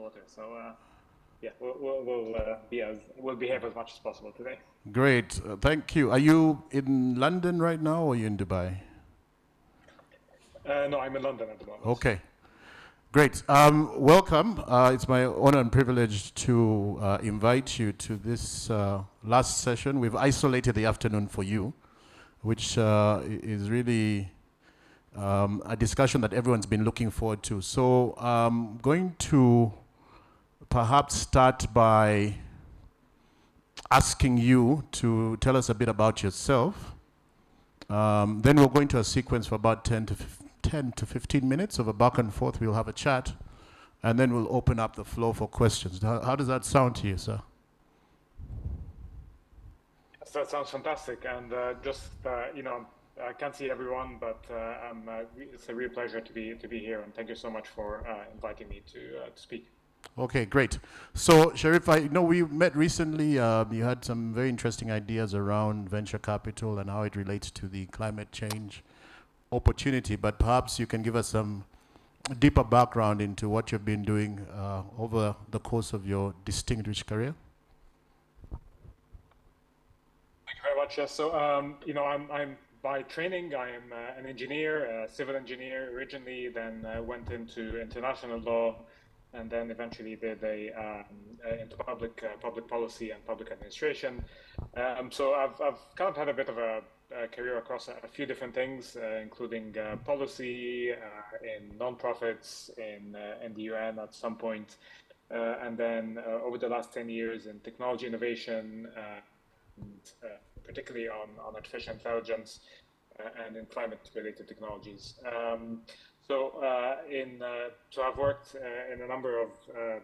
water. So yeah, we'll behave as much as possible today. Great, thank you. Are you in London right now, or are you in Dubai? No, I'm in London at the moment. Okay, great. Welcome. It's my honor and privilege to invite you to this last session. We've isolated the afternoon for you, which is really a discussion that everyone's been looking forward to. So I'm going to perhaps start by asking you to tell us a bit about yourself. Then we'll go into a sequence for about 10 to 15 minutes of a back and forth. We'll have a chat, and then we'll open up the floor for questions. How does that sound to you, sir? Yes, that sounds fantastic. And I can't see everyone, but it's a real pleasure to be here. And thank you so much for inviting me to speak. Okay, great. So, Sherif, I know we met recently. You had some very interesting ideas around venture capital and how it relates to the climate change opportunity, but perhaps you can give us some deeper background into what you've been doing over the course of your distinguished career. Thank you very much. Yes, so I'm by training, I am an engineer, a civil engineer originally, then went into international law, and then eventually did into public policy and public administration. So I've kind of had a bit of a career across a few different things, including policy, in nonprofits, in the UN at some point, and then over the last 10 years in technology innovation, and particularly on artificial intelligence and in climate-related technologies. So I've worked in a number of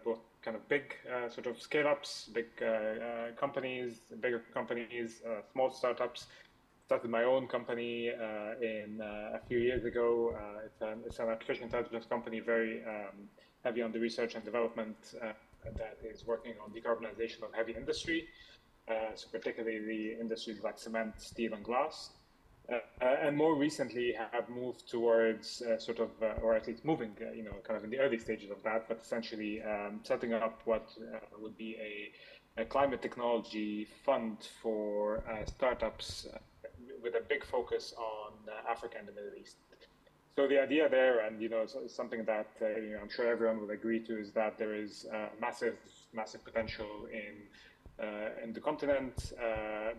both kind of big sort of scale-ups, big companies, bigger companies, small startups. Started my own company a few years ago. It's an artificial intelligence company, very heavy on the research and development that is working on decarbonization of heavy industry, so particularly the industries like cement, steel, and glass. And more recently have moved towards or at least moving, kind of in the early stages of that, but essentially setting up what would be a climate technology fund for startups with a big focus on Africa and the Middle East. So the idea there, and something that I'm sure everyone will agree to, is that there is massive potential in the continent,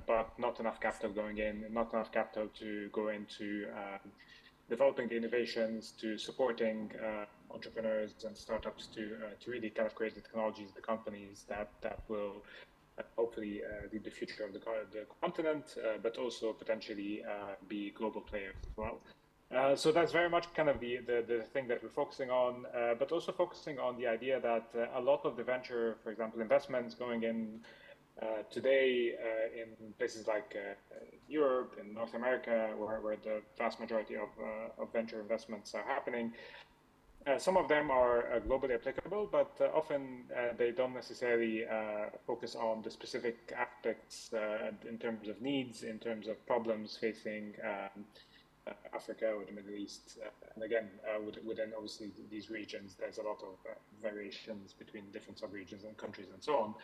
but not enough capital going in, not enough capital to go into developing the innovations, to supporting entrepreneurs and startups to really kind of create the technologies, the companies that will hopefully lead the future of the continent, but also potentially be global players as well. So that's very much kind of the thing that we're focusing on, but also focusing on the idea that a lot of the venture, for example, investments going in today in places like Europe and North America, where the vast majority of venture investments are happening. Some of them are globally applicable, but often they don't necessarily focus on the specific aspects in terms of needs, in terms of problems facing Africa or the Middle East. And again, within obviously these regions, there's a lot of variations between different sub-regions and countries and so on.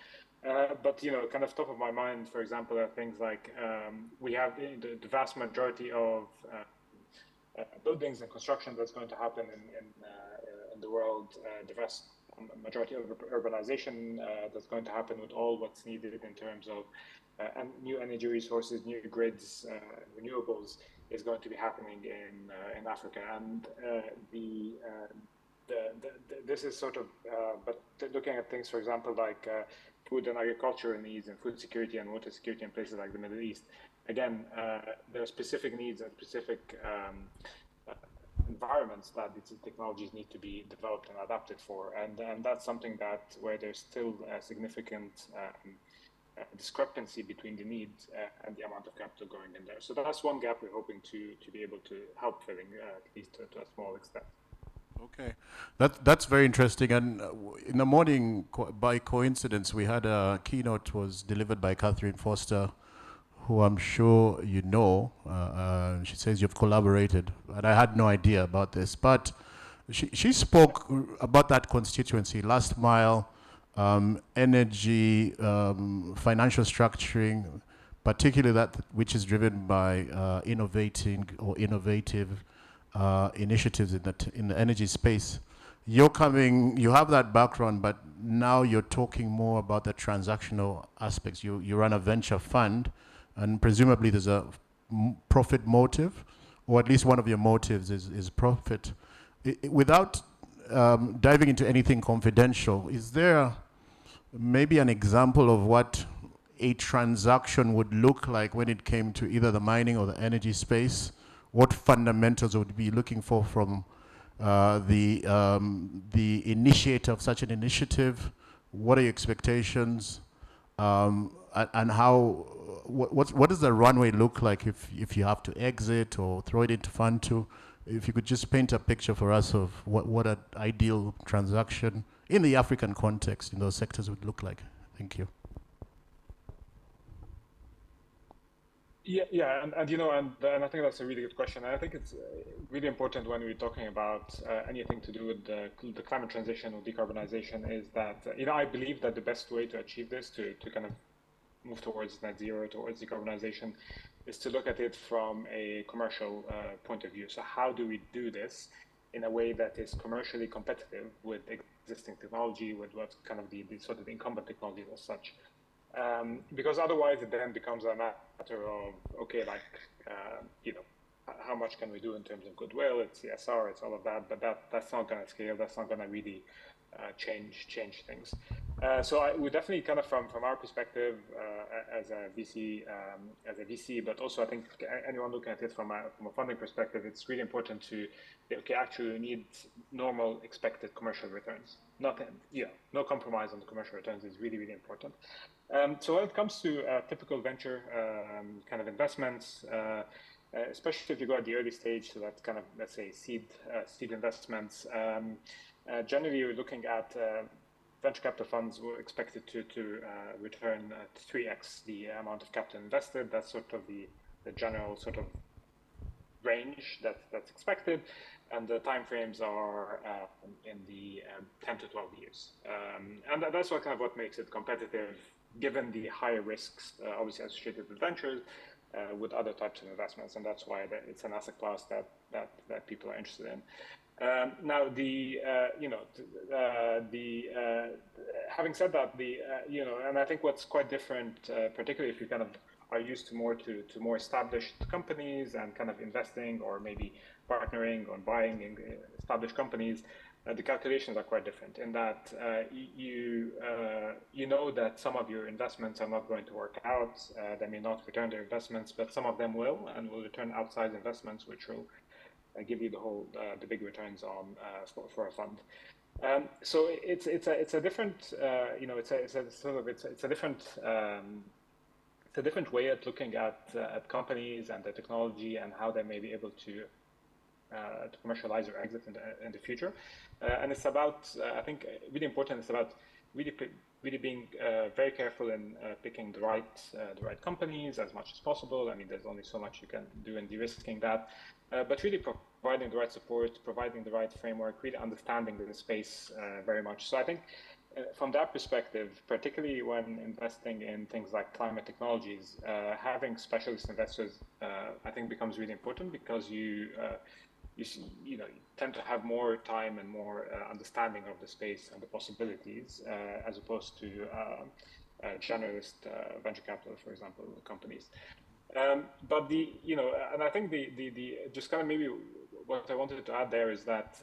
But kind of top of my mind, for example, are things like we have the vast majority of buildings and construction that's going to happen in the world, the vast majority of urbanization that's going to happen with all what's needed in terms of new energy resources, new grids, renewables, is going to be happening in Africa. And this is sort of, but looking at things, for example, like food and agriculture needs and food security and water security in places like the Middle East. Again, there are specific needs and specific environments that these technologies need to be developed and adapted for. And that's something that where there's still a significant discrepancy between the needs and the amount of capital going in there. So that's one gap we're hoping to be able to help filling, at least to a small extent. Okay, that's very interesting. And in the morning, by coincidence, we had a keynote was delivered by Catherine Foster, who I'm sure you know. She says you've collaborated, and I had no idea about this. But She spoke about that constituency, last mile, energy, financial structuring, particularly that which is driven by innovative initiatives in the energy space. You have that background, but now you're talking more about the transactional aspects. You run a venture fund, and presumably there's a profit motive, or at least one of your motives is profit. Without diving into anything confidential, is there maybe an example of what a transaction would look like when it came to either the mining or the energy space? What fundamentals would you be looking for from the initiator of such an initiative? What are your expectations? And how, what does the runway look like if you have to exit or throw it into fund two? If you could just paint a picture for us of what an ideal transaction in the African context in those sectors would look like. Thank you. Yeah, and and I think that's a really good question. And I think it's really important when we're talking about anything to do with the climate transition or decarbonization is that I believe that the best way to achieve this, to kind of move towards net zero, towards decarbonization, is to look at it from a commercial point of view. So how do we do this in a way that is commercially competitive with existing technology, with what's kind of the sort of incumbent technologies as such? Because otherwise it then becomes a matter of, okay, like, how much can we do in terms of goodwill? It's CSR, it's all of that, but that's not going to scale. That's not going to really change things. So we definitely kind of from our perspective as a VC, but also I think anyone looking at it from a funding perspective, it's really important to, okay, actually we need normal expected commercial returns. No compromise on the commercial returns is really, really important. So when it comes to typical venture kind of investments, especially if you go at the early stage, so that's kind of, let's say, seed investments, generally you're looking at venture capital funds were expected to return 3x the amount of capital invested. That's sort of the general sort of range that's expected, and the timeframes are in the 10 to 12 years. And that's what makes it competitive, given the higher risks obviously associated with ventures, with other types of investments, and that's why it's an asset class that people are interested in. Now, having said that, and I think what's quite different, particularly if you kind of are used to more established companies and kind of investing or maybe partnering or buying in established companies, the calculations are quite different in that you know that some of your investments are not going to work out. They may not return their investments, but some of them will, and will return outsized investments, which will give you the big returns on for a fund. So it's a different it's a different way at looking at companies and the technology and how they may be able to commercialize or exit in the future. And it's about, I think, really important. It's about really being very careful in picking the right companies as much as possible. I mean, there's only so much you can do in de-risking that, but really providing the right support, providing the right framework, really understanding the space very much. So I think from that perspective, particularly when investing in things like climate technologies, having specialist investors, I think becomes really important, because you tend to have more time and more understanding of the space and the possibilities, as opposed to generalist venture capital, for example, companies. But and I think the just kind of maybe what I wanted to add there is that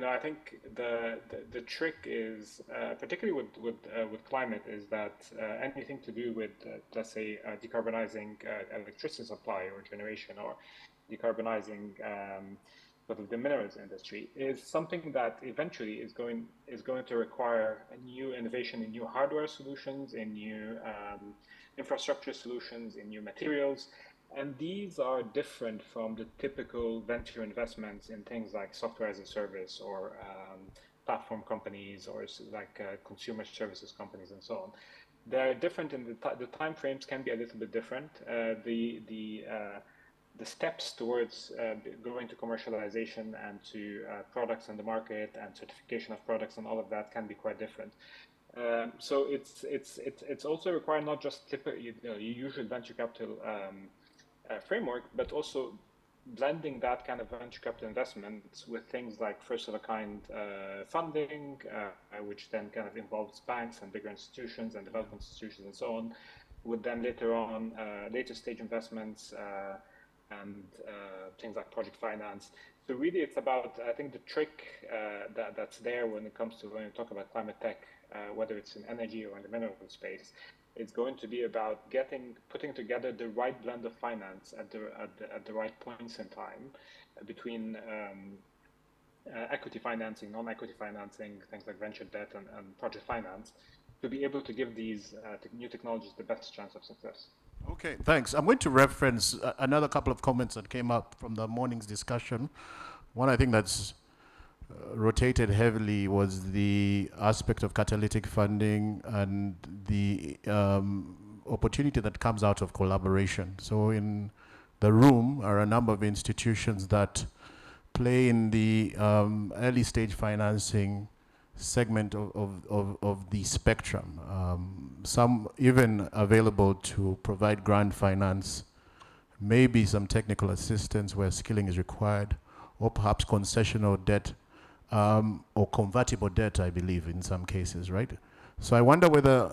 I think the trick is particularly with climate is that anything to do with let's say decarbonizing electricity supply or generation, or decarbonizing sort of the minerals industry, is something that eventually is going to require a new innovation in new hardware solutions, in new infrastructure solutions, in new materials. And these are different from the typical venture investments in things like software as a service, or platform companies, or like consumer services companies, and so on. They're different in the time frames can be a little bit different. the steps towards going to commercialization and to products in the market and certification of products and all of that can be quite different. So it's also required not just typical, your usual venture capital framework, but also blending that kind of venture capital investments with things like first of a kind funding, which then kind of involves banks and bigger institutions and development institutions and so on, with then later on later stage investments and things like project finance. So really it's about, I think the trick that's there when it comes to when you talk about climate tech, whether it's in energy or in the mineral space, it's going to be about putting together the right blend of finance at the right points in time between equity financing, non-equity financing, things like venture debt and project finance, to be able to give these new technologies the best chance of success. Okay, thanks. I'm going to reference another couple of comments that came up from the morning's discussion. One I think that's rotated heavily was the aspect of catalytic funding and the opportunity that comes out of collaboration. So in the room are a number of institutions that play in the early stage financing segment of the spectrum. Some even available to provide grant finance, maybe some technical assistance where skilling is required, or perhaps concessional debt or convertible debt, I believe, in some cases, right? So I wonder whether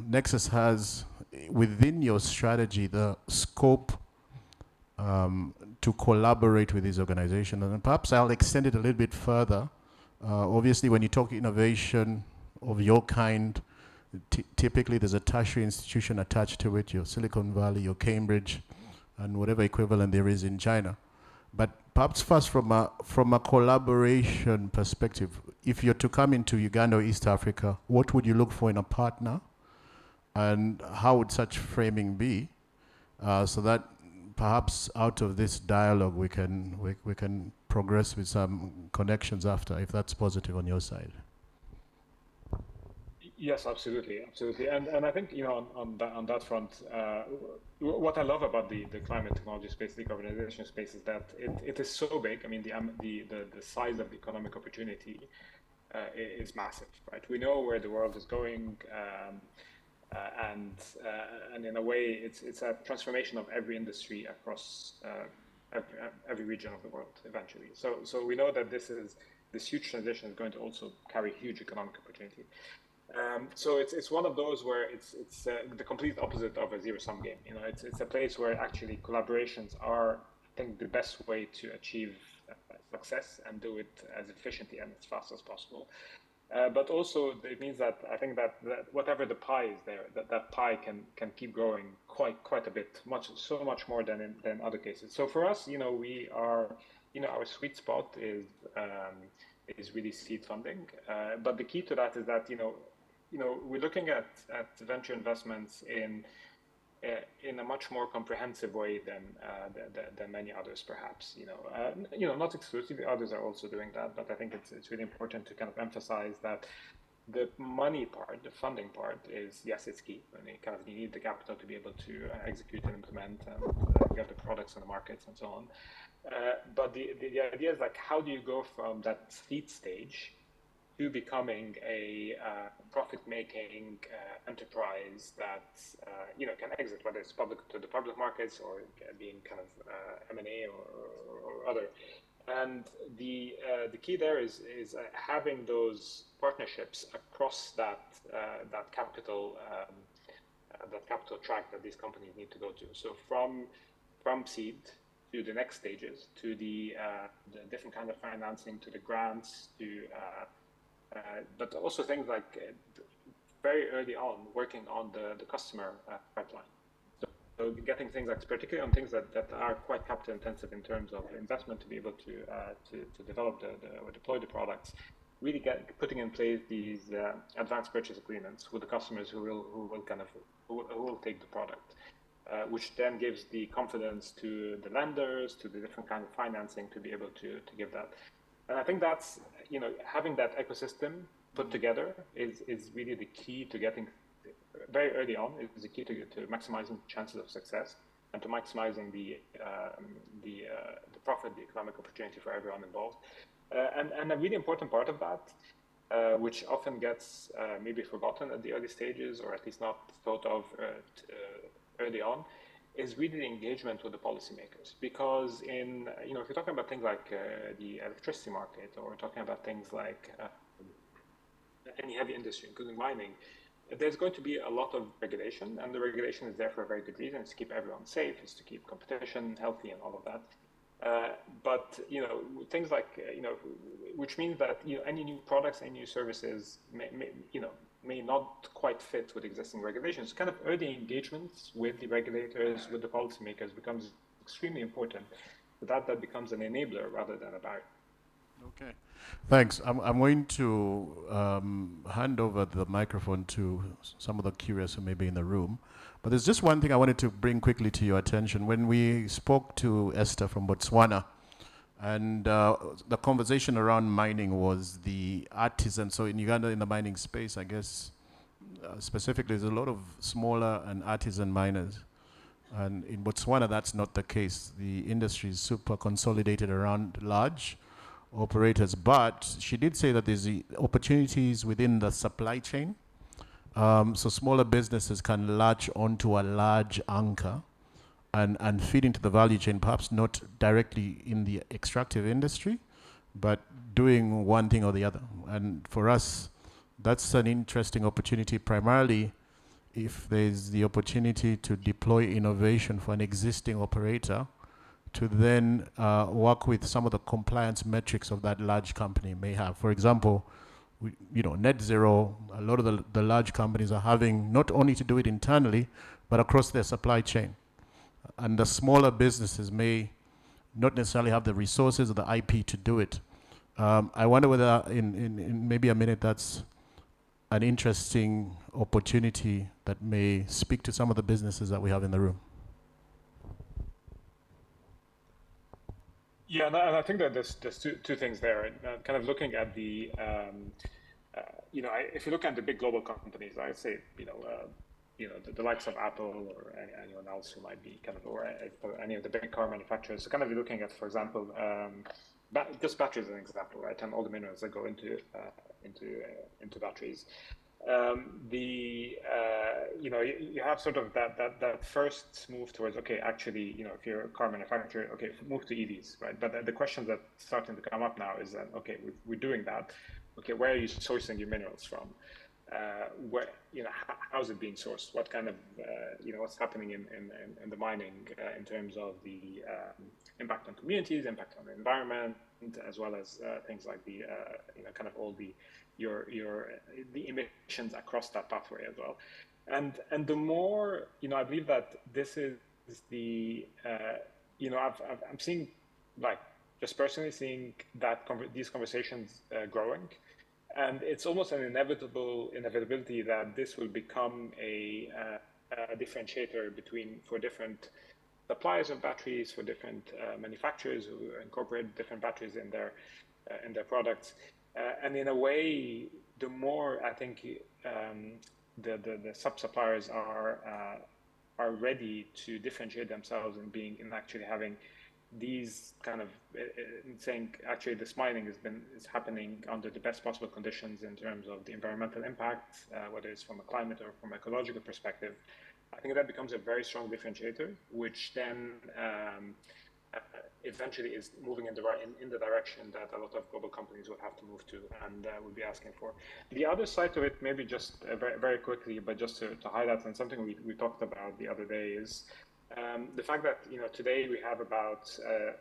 Nexus has, within your strategy, the scope to collaborate with these organizations. And perhaps I'll extend it a little bit further. Obviously, when you talk innovation of your kind, typically there's a tertiary institution attached to it, your Silicon Valley, your Cambridge, and whatever equivalent there is in China. But perhaps first from a collaboration perspective, if you're to come into Uganda or East Africa, what would you look for in a partner? And how would such framing be so that perhaps out of this dialogue we can progress with some connections after, if that's positive on your side? Yes, absolutely, absolutely, and I think on that front, what I love about the climate technology space, decarbonization space, is that it is so big. I mean, the size of the economic opportunity is massive, right? We know where the world is going, and in a way, it's a transformation of every industry across every region of the world eventually. So we know that this huge transition is going to also carry huge economic opportunity. So it's one of those where it's the complete opposite of a zero-sum game. It's a place where actually collaborations are, I think, the best way to achieve success and do it as efficiently and as fast as possible. But also it means that I think that whatever the pie is there, that pie can keep growing quite a bit, so much more than other cases. So for us, we are, our sweet spot is really seed funding. But the key to that is that we're looking at venture investments in a much more comprehensive way than many others, perhaps. Not exclusively. Others are also doing that, but I think it's really important to kind of emphasize that the money part, the funding part, is, yes, it's key. I mean, kind of you need the capital to be able to execute and implement and get the products on the markets and so on. But the idea is like, how do you go from that seed stage to becoming a profit-making enterprise that can exit, whether it's to the public markets or being kind of M&A or other. And the key there is having those partnerships across that capital track that these companies need to go to. So from seed to the next stages, to the different kind of financing, to the grants, to but also things like very early on working on the customer pipeline. So getting things like, particularly on things that are quite capital intensive in terms of investment, to be able to develop or deploy the products, really putting in place these advanced purchase agreements with the customers who will take the product, which then gives the confidence to the lenders, to the different kind of financing, to be able to give that. And I think that's, having that ecosystem put together is really the key to getting very early on. Is the key to maximizing chances of success. and to maximizing the profit, the economic opportunity for everyone involved. And a really important part of that, which often gets maybe forgotten at the early stages, or at least not thought of early on, is really the engagement with the policymakers. Because if you're talking about things like the electricity market, or we're talking about things like any heavy industry, including mining, there's going to be a lot of regulation, and the regulation is there for a very good reason. It's to keep everyone safe, it's to keep competition healthy, and all of that. But things like which means that any new products, any new services may not quite fit with existing regulations. Kind of early engagements with the regulators, with the policymakers, becomes extremely important. So that becomes an enabler rather than a barrier. Okay, thanks. I'm going to hand over the microphone to some of the curious who may be in the room. But there's just one thing I wanted to bring quickly to your attention. When we spoke to Esther from Botswana, and the conversation around mining was the artisan. So in Uganda, in the mining space, I guess, specifically, there's a lot of smaller and artisan miners. And in Botswana, that's not the case. The industry is super consolidated around large operators. But she did say that there's the opportunities within the supply chain. So smaller businesses can latch onto a large anchor and feed into the value chain, perhaps not directly in the extractive industry, but doing one thing or the other. And for us, that's an interesting opportunity, primarily if there's the opportunity to deploy innovation for an existing operator to then work with some of the compliance metrics of that large company may have. For example, net zero, a lot of the large companies are having not only to do it internally, but across their supply chain. And the smaller businesses may not necessarily have the resources or the IP to do it. I wonder whether in maybe a minute that's an interesting opportunity that may speak to some of the businesses that we have in the room. Yeah, and I think that there's two things there. Kind of looking at the, if you look at the big global companies, I'd say, the likes of Apple or anyone else who might be kind of, or any of the big car manufacturers. So kind of looking at, for example, just batteries as an example, right? And all the minerals that go into batteries. You have sort of that first move towards, okay, actually, if you're a car manufacturer, okay, move to EVs, right? But the questions that starting to come up now is that, okay, we're doing that. Okay, where are you sourcing your minerals from? Where, how is it being sourced? What kind of, what's happening in the mining in terms of the impact on communities, impact on the environment, as well as things like the, kind of all the the emissions across that pathway as well. And the more, I believe that this is the, I'm seeing, like, just personally seeing that these conversations growing. And it's almost an inevitability that this will become a differentiator for different suppliers of batteries, for different manufacturers who incorporate different batteries in their products. And in a way, the more I think the sub-suppliers are ready to differentiate themselves in actually having these kind of saying, actually, this mining is happening under the best possible conditions in terms of the environmental impact, whether it's from a climate or from an ecological perspective. I think that becomes a very strong differentiator, which then eventually is moving in the direction that a lot of global companies would have to move to and would be asking for. The other side to it, maybe just very, very quickly, but just to highlight, and something we talked about the other day, is the fact that today we have about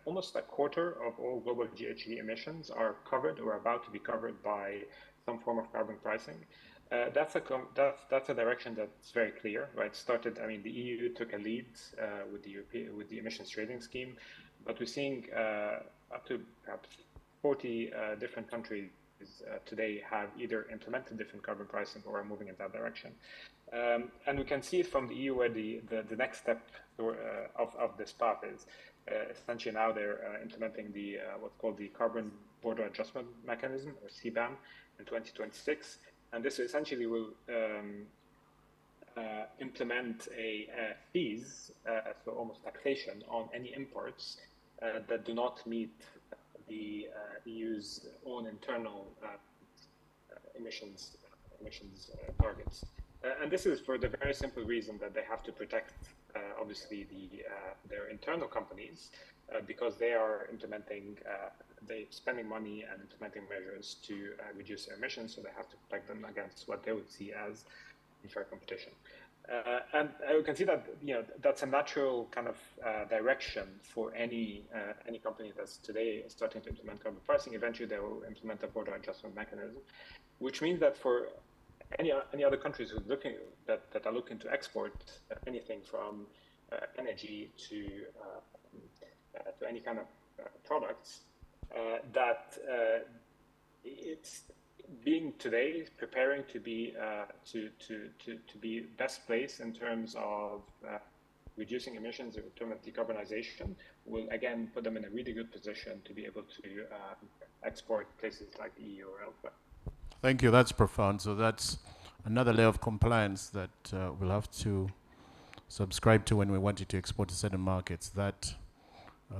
almost a quarter of all global GHG emissions are covered or about to be covered by some form of carbon pricing. That's a direction that's very clear, right? The EU took a lead with the emissions trading scheme, but we're seeing up to perhaps 40 different countries today have either implemented different carbon pricing or are moving in that direction. And we can see it from the EU where the next step of this path is. Essentially now they're implementing what's called the Carbon Border Adjustment Mechanism, or CBAM, in 2026. And this essentially will implement a fees, so almost taxation on any imports that do not meet the EU's own internal emissions targets. And this is for the very simple reason that they have to protect, obviously, their internal companies because they are implementing, they spending money and implementing measures to reduce their emissions, so they have to protect them against what they would see as unfair competition. And you can see that that's a natural kind of direction for any company that's today starting to implement carbon pricing. Eventually, they will implement a border adjustment mechanism, which means that for any other countries who that are looking to export anything from energy to any kind of products, that it's being today preparing to be best place in terms of reducing emissions in terms of decarbonization will again put them in a really good position to be able to export places like the EU or elsewhere. Thank you. That's profound. So that's another layer of compliance that we'll have to subscribe to when we want it to export to certain markets. That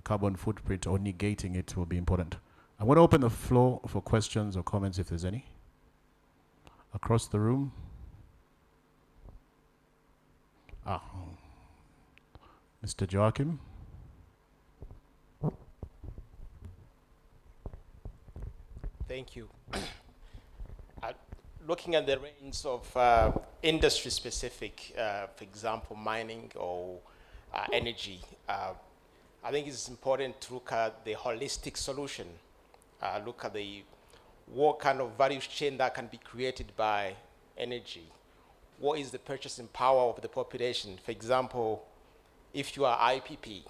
carbon footprint or negating it will be important. I want to open the floor for questions or comments if there's any. Across the room. Mr. Joachim. Thank you. Looking at the range of industry-specific, for example, mining or energy, I think it's important to look at the holistic solution. Look at what kind of value chain that can be created by energy. What is the purchasing power of the population? For example, if you are IPP,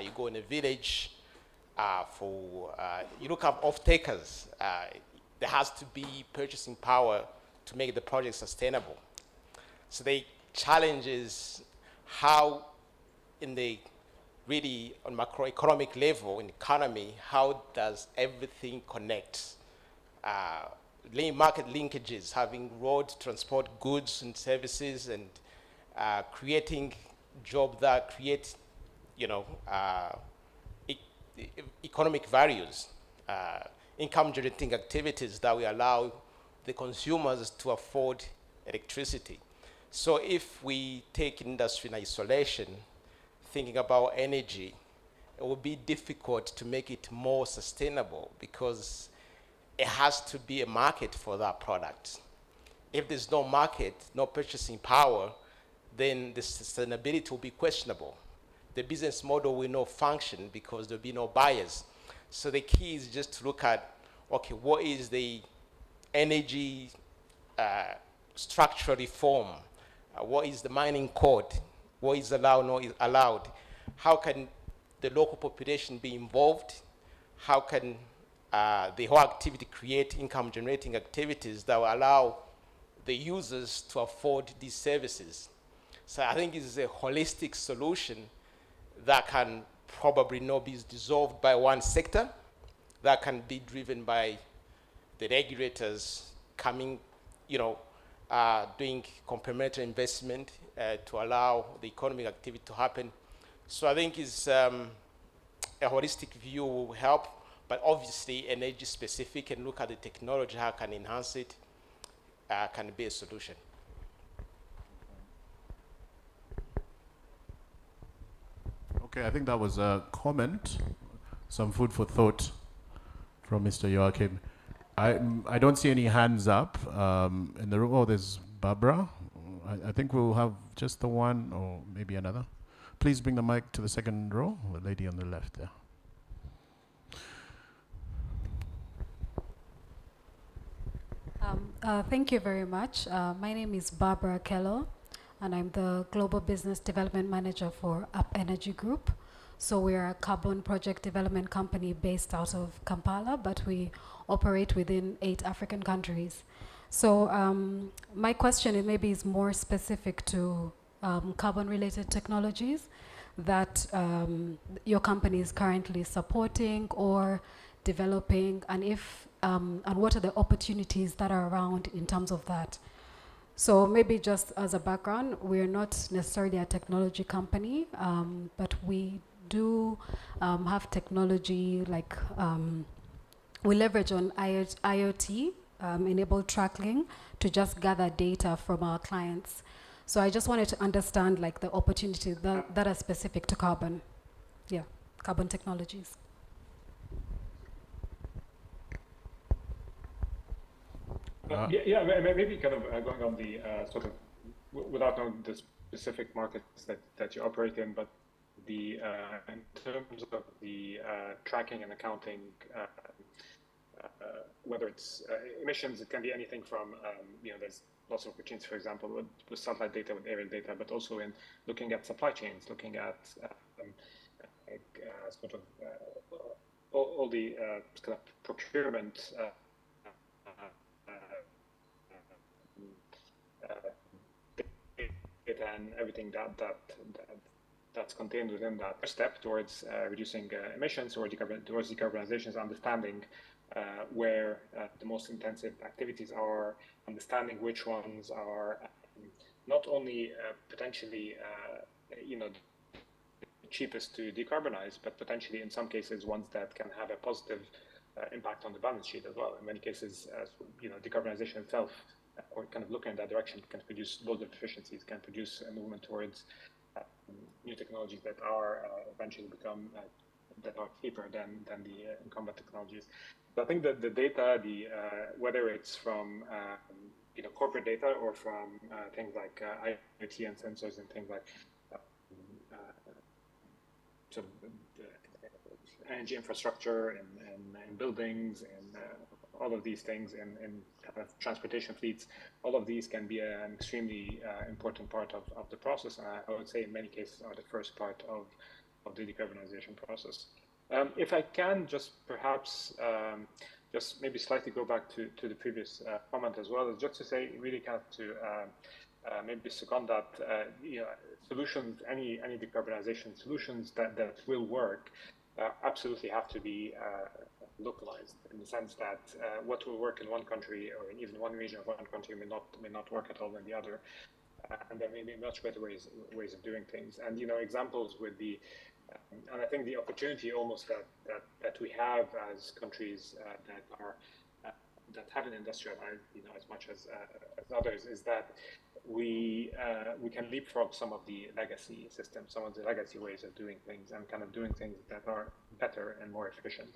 you go in a village you look at off-takers. There has to be purchasing power to make the project sustainable. So the challenge is how on macroeconomic level in economy, how does everything connect? Market linkages, having road transport goods and services, and creating jobs that create, economic values, income generating activities that will allow the consumers to afford electricity. So if we take industry in isolation, thinking about energy, it will be difficult to make it more sustainable because it has to be a market for that product. If there's no market, no purchasing power, then the sustainability will be questionable. The business model will not function because there'll be no buyers. So the key is just to look at, okay, what is the energy structural reform? What is the mining code? What is allowed, not allowed? How can the local population be involved? How can the whole activity create income generating activities that will allow the users to afford these services? So I think it's a holistic solution that can probably not be dissolved by one sector, that can be driven by the regulators coming, doing complementary investment to allow the economic activity to happen. So I think it's a holistic view will help, but obviously energy specific and look at the technology, how can enhance it, can be a solution. Okay, I think that was a comment, some food for thought from Mr. Joachim. I don't see any hands up in the room. Oh, there's Barbara. I think we'll have just the one or maybe another. Please bring the mic to the second row, the lady on the left there. Thank you very much. My name is Barbara Kello, and I'm the Global Business Development Manager for Up Energy Group. So we're a carbon project development company based out of Kampala, but we operate within 8 African countries. So my question maybe is more specific to carbon-related technologies that your company is currently supporting or developing, and if and what are the opportunities that are around in terms of that? So maybe just as a background, we're not necessarily a technology company, but we do have technology like we leverage on IoT enabled tracking to just gather data from our clients. So I just wanted to understand like the opportunities that are specific to carbon. Yeah, carbon technologies. Maybe kind of going on the sort of, without knowing the specific markets that you operate in, but the in terms of the tracking and accounting, whether it's emissions, it can be anything from, there's lots of opportunities, for example, with satellite data, with aerial data, but also in looking at supply chains, looking at sort of all the kind of procurement data and everything that's contained within that. First step towards reducing emissions or towards decarbonization is understanding where the most intensive activities are, understanding which ones are not only potentially cheapest to decarbonize, but potentially in some cases ones that can have a positive impact on the balance sheet as well. In many cases, decarbonization itself, or kind of looking in that direction, can produce loads of efficiencies, can produce a movement towards new technologies that are eventually become that are cheaper than the incumbent technologies. So I think that the data, whether it's from corporate data or from things like IoT and sensors and things like sort of energy infrastructure and buildings and all of these things and kind of transportation fleets, all of these can be an extremely important part of the process. And I would say in many cases are the first part of the decarbonization process. If I can just perhaps just maybe slightly go back to the previous comment as well, just to say really kind of to maybe second that solutions, any decarbonization solutions that will work absolutely have to be localized, in the sense that what will work in one country or in even one region of one country may not work at all in the other, and there may be much better ways of doing things. And examples would be, and I think the opportunity almost that we have as countries that haven't industrialized, as much as others, is that we can leapfrog some of the legacy systems, some of the legacy ways of doing things, and kind of doing things that are better and more efficient.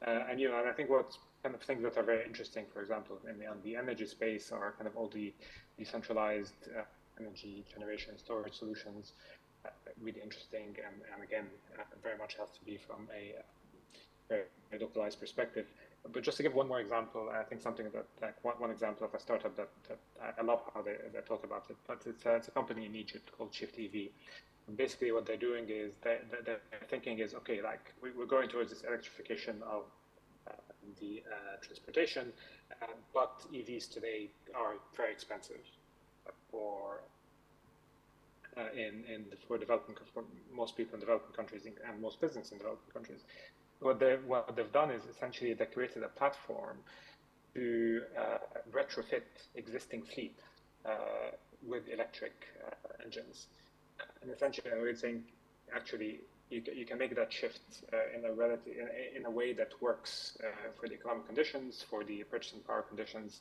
And I think what's kind of things that are very interesting, for example, in the energy space, are kind of all the decentralized energy generation storage solutions. Really interesting, and again, very much has to be from a very localized perspective. But just to give one more example, I think something that one example of a startup that I love how they talk about it, but it's a company in Egypt called Shift EV. And basically what they're doing is their thinking is, okay, like we're going towards this electrification of the transportation, but EVs today are very expensive for for most people in developing countries and most business in developing countries. What they've done is essentially they created a platform to retrofit existing fleet with electric engines. And essentially, I would think actually you can make that shift in a way that works for the economic conditions, for the purchasing power conditions.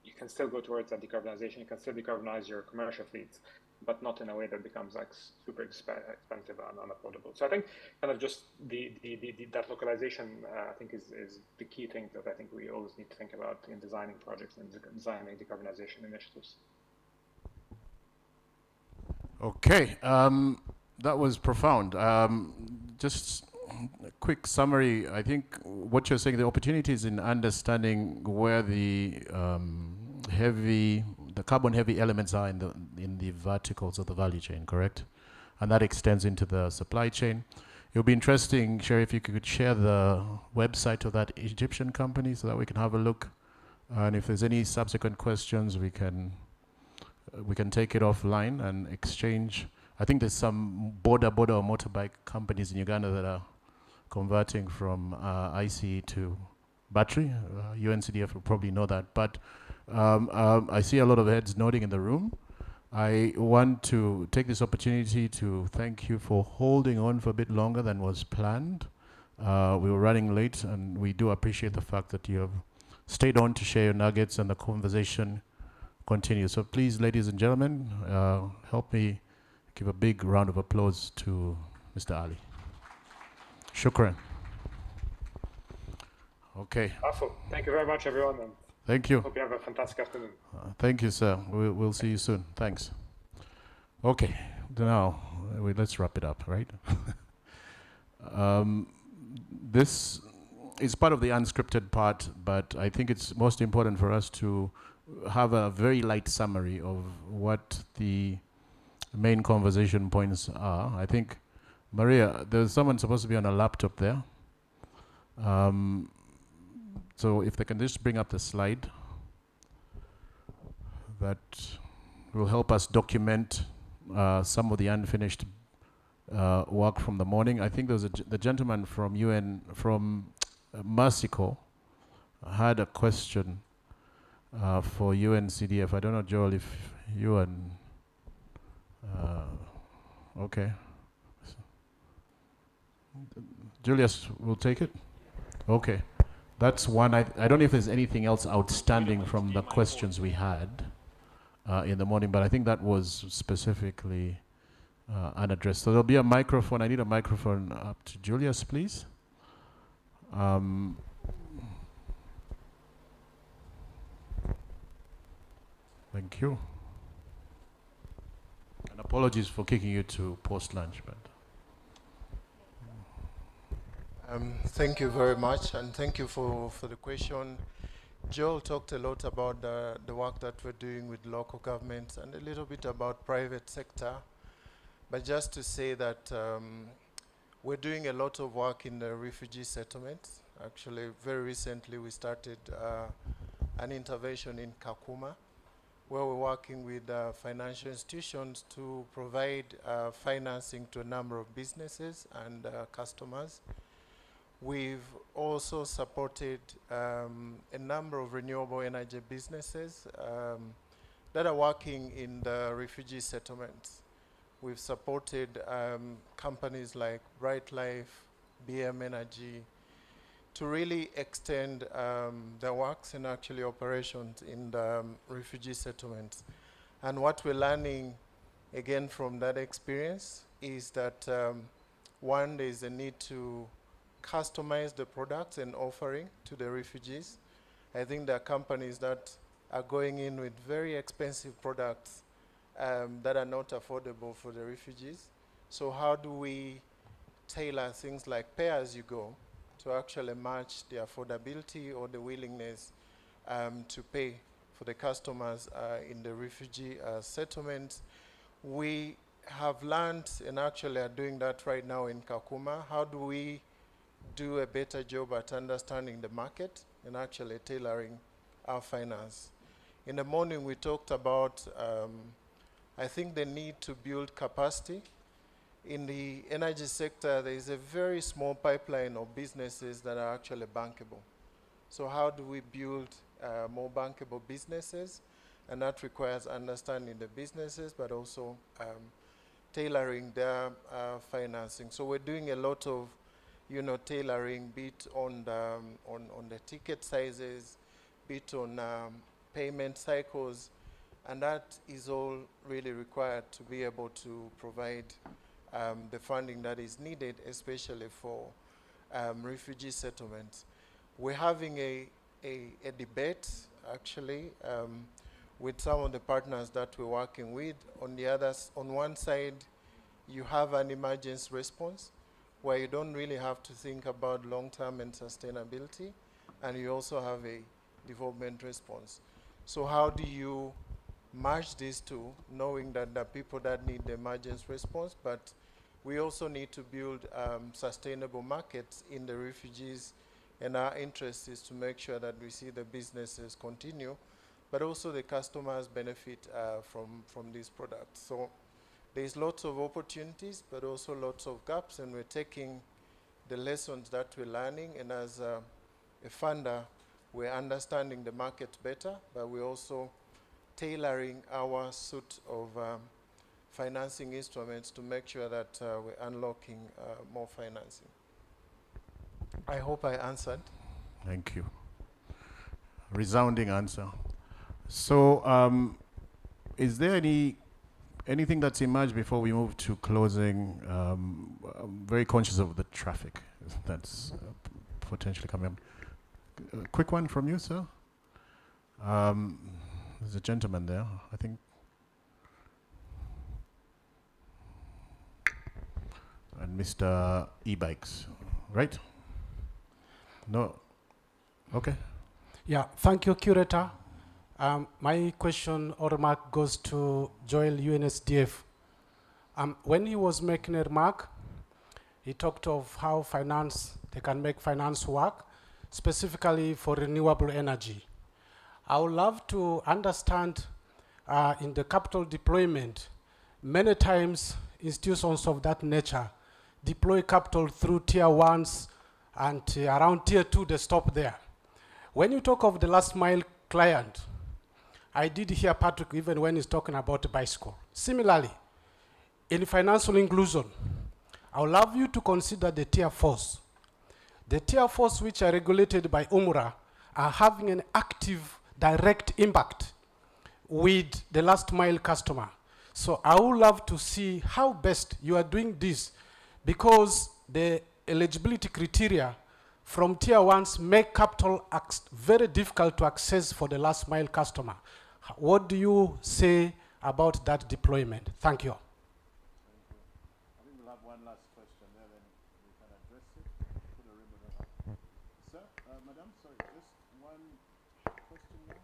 You can still go towards that decarbonization. You can still decarbonize your commercial fleets, but not in a way that becomes like super expensive and unaffordable. So I think kind of just that localization, I think is the key thing that I think we always need to think about in designing projects and designing decarbonization initiatives. Okay, that was profound. Just a quick summary. I think what you're saying, the opportunities in understanding where the carbon-heavy elements are in the verticals of the value chain, correct? And that extends into the supply chain. It would be interesting, Sherif, if you could share the website of that Egyptian company so that we can have a look. And if there's any subsequent questions, we can take it offline and exchange. I think there's some border or motorbike companies in Uganda that are converting from ICE to battery. UNCDF will probably know that. But I see a lot of heads nodding in the room. I want to take this opportunity to thank you for holding on for a bit longer than was planned. We were running late, and we do appreciate the fact that you have stayed on to share your nuggets and the conversation continues. So please, ladies and gentlemen, help me give a big round of applause to Mr. Ali. Shukran. Okay. Awesome. Thank you very much, everyone. And thank you. Hope you have a fantastic afternoon. Thank you, sir. We'll see you soon. Thanks. Okay. Now, let's wrap it up, right? This is part of the unscripted part, but I think it's most important for us to have a very light summary of what the main conversation points are. I think, Maria, there's someone supposed to be on a laptop there. So if they can just bring up the slide, that will help us document some of the unfinished work from the morning. I think there was the gentleman from UN, from Mexico, had a question for UNCDF. I don't know, Joel, if you and okay. Julius will take it. Okay, that's one. I don't know if there's anything else outstanding from the questions we had in the morning, but I think that was specifically unaddressed. So there'll be a microphone. I need a microphone up to Julius, please. Thank you. And apologies for kicking you to post-lunch, but. Thank you very much, and thank you for the question. Joel talked a lot about the work that we're doing with local governments and a little bit about private sector. But just to say that we're doing a lot of work in the refugee settlements. Actually, very recently we started an intervention in Kakuma, where we're working with financial institutions to provide financing to a number of businesses and customers. We've also supported a number of renewable energy businesses that are working in the refugee settlements. We've supported companies like Bright Life, BM Energy, to really extend their works and actually operations in the refugee settlements. And what we're learning, again, from that experience is that one, there's a need to customize the products and offering to the refugees. I think there are companies that are going in with very expensive products that are not affordable for the refugees. So how do we tailor things like pay-as-you-go to actually match the affordability or the willingness to pay for the customers in the refugee settlements? We have learned and actually are doing that right now in Kakuma. How do we do a better job at understanding the market and actually tailoring our finance? In the morning we talked about, I think, the need to build capacity. In the energy sector, there is a very small pipeline of businesses that are actually bankable. So how do we build more bankable businesses? And that requires understanding the businesses, but also tailoring their financing. So we're doing a lot of tailoring, bit on the ticket sizes, bit on payment cycles, and that is all really required to be able to provide the funding that is needed, especially for refugee settlements. We're having a debate, actually, with some of the partners that we're working with. On one side, you have an emergency response, where you don't really have to think about long-term and sustainability, and you also have a development response. So how do you merge these two, knowing that there are people that need the emergency response, but we also need to build sustainable markets in the refugees, and our interest is to make sure that we see the businesses continue, but also the customers benefit from these products. So there's lots of opportunities, but also lots of gaps, and we're taking the lessons that we're learning, and as a funder, we're understanding the market better, but we're also tailoring our suite of financing instruments to make sure that we're unlocking more financing. I hope I answered. Thank you. Resounding answer. So, is there anything that's emerged before we move to closing? I'm very conscious of the traffic that's potentially coming up. A quick one from you, sir. There's a gentleman there, I think. And Mr. E-Bikes, right? No? Okay. Yeah, thank you, Curator. My question or remark goes to Joel, UNSDF. When he was making a remark, he talked of how they can make finance work, specifically for renewable energy. I would love to understand in the capital deployment, many times institutions of that nature deploy capital through tier ones and around tier two, they stop there. When you talk of the last mile client, I did hear Patrick even when he's talking about a bicycle. Similarly, in financial inclusion, I would love you to consider the tier fours. The tier fours which are regulated by UMRA are having an active direct impact with the last mile customer. So I would love to see how best you are doing this, because the eligibility criteria from tier ones make capital very difficult to access for the last mile customer. What do you say about that deployment? Thank you. I think we'll have one last question there, then we can address it. Put a ribbon on. Sir, madam, sorry, just one question now.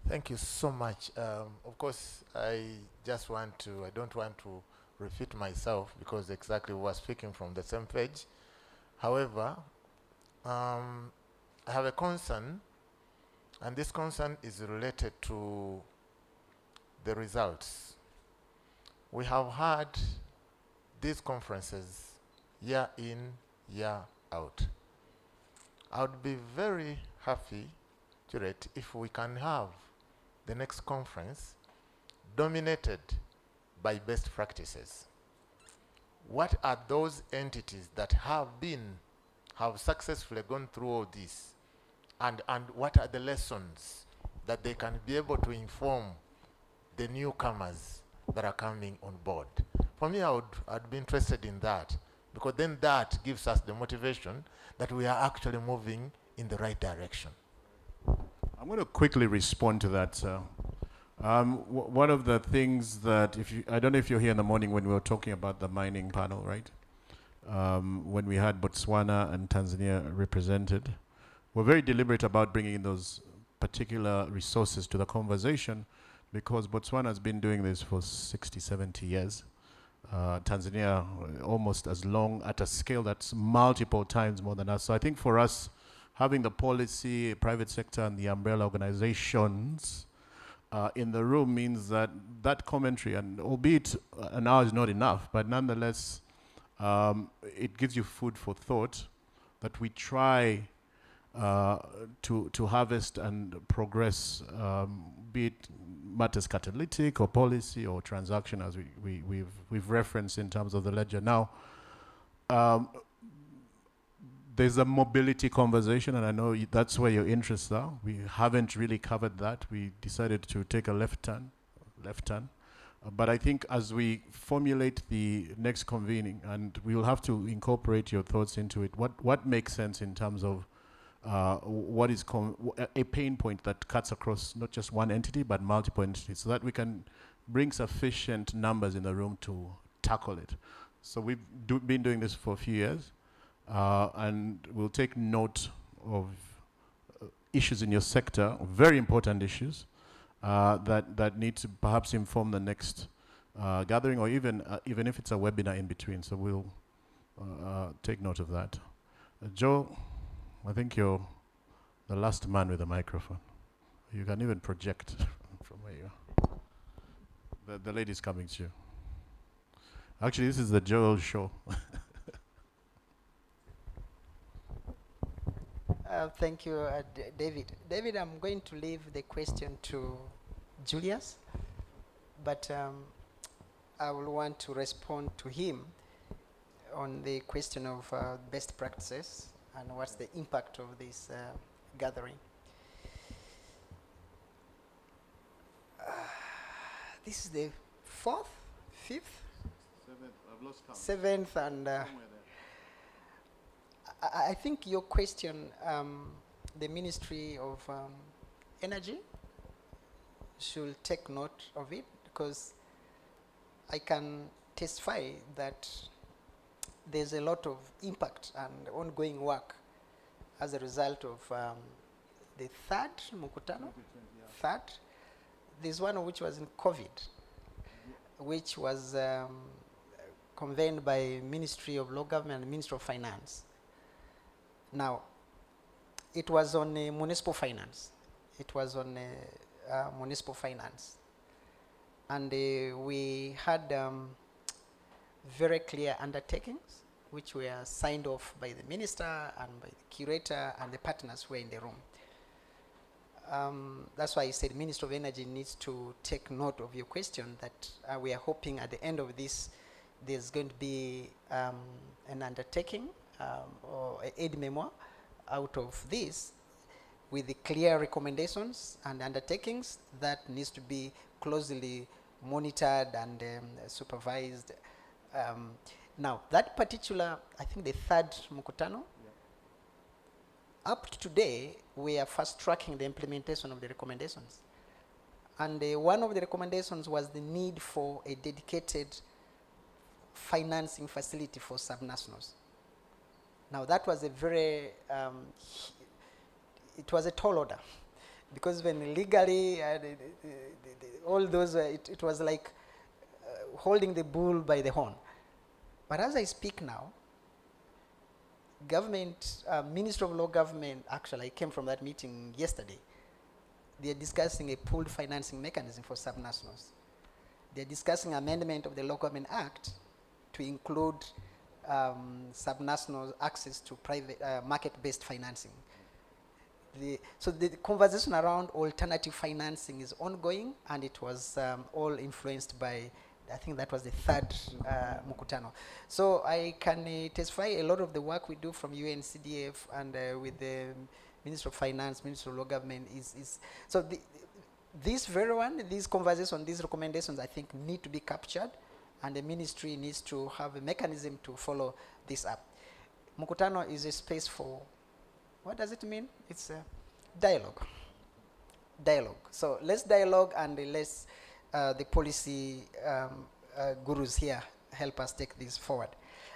Thank you so much. Of course, I don't want to repeat myself because exactly we are speaking from the same page. However, I have a concern, and this concern is related to the results. We have had these conferences year in, year out. I would be very happy, Curate, if we can have the next conference dominated by best practices. What are those entities that have successfully gone through all this, and what are the lessons that they can be able to inform the newcomers that are coming on board? For me, I'd be interested in that, because then that gives us the motivation that we are actually moving in the right direction. I'm going to quickly respond to that, sir. One of the things that, I don't know if you're here in the morning when we were talking about the mining panel, right? When we had Botswana and Tanzania represented, we're very deliberate about bringing in those particular resources to the conversation, because Botswana has been doing this for 60, 70 years. Tanzania almost as long, at a scale that's multiple times more than us. So I think for us, having the policy, private sector, and the umbrella organizations in the room means that that commentary, and albeit an hour is not enough, but nonetheless, it gives you food for thought that we try to harvest and progress, be it matters catalytic or policy or transaction, as we've referenced in terms of the ledger. Now, there's a mobility conversation, and I know that's where your interests are. We haven't really covered that. We decided to take a left turn. But I think as we formulate the next convening, and we will have to incorporate your thoughts into it, what makes sense in terms of what is a pain point that cuts across not just one entity, but multiple entities, so that we can bring sufficient numbers in the room to tackle it. So we've been doing this for a few years. And we'll take note of issues in your sector, very important issues, that need to perhaps inform the next gathering, or even if it's a webinar in between. So we'll take note of that. Joe, I think you're the last man with a microphone. You can even project from where you are. The lady's coming to you. Actually, this is the Joel show. Thank you, David. David, I'm going to leave the question to Julius, but I will want to respond to him on the question of best practices and what's the impact of this gathering. This is the fourth, fifth? Seventh, I've lost count. Seventh, and I think your question, the Ministry of Energy should take note of it, because I can testify that there's a lot of impact and ongoing work as a result of the third Mkutano. Third, there's one which was in COVID, which was convened by Ministry of Law Government and Ministry of Finance. Now, it was on municipal finance. It was on municipal finance. And we had very clear undertakings, which were signed off by the minister and by the curator and the partners who were in the room. That's why I said Minister of Energy needs to take note of your question, that we are hoping at the end of this, there's going to be an undertaking or an aid memo out of this with the clear recommendations and undertakings that needs to be closely monitored and supervised. Now, that particular, I think the third Mkutano, up to today, we are fast-tracking the implementation of the recommendations. And one of the recommendations was the need for a dedicated financing facility for subnationals. Now, that was a very, it was a tall order, because when legally, all those, it was like holding the bull by the horn. But as I speak now, government, Minister of Law Government, actually I came from that meeting yesterday, they're discussing a pooled financing mechanism for subnationals. They're discussing amendment of the Law Government Act to include subnational access to private market-based financing. So the conversation around alternative financing is ongoing, and it was all influenced by, I think that was the third Mkutano. So I can testify a lot of the work we do from UNCDF and with the Minister of Finance, Minister of Law Government is so this very one, these conversations, these recommendations, I think need to be captured, and the ministry needs to have a mechanism to follow this up. Mkutano is a space for, what does it mean? It's a dialogue. Dialogue. So let's dialogue, and let's the policy gurus here help us take this forward.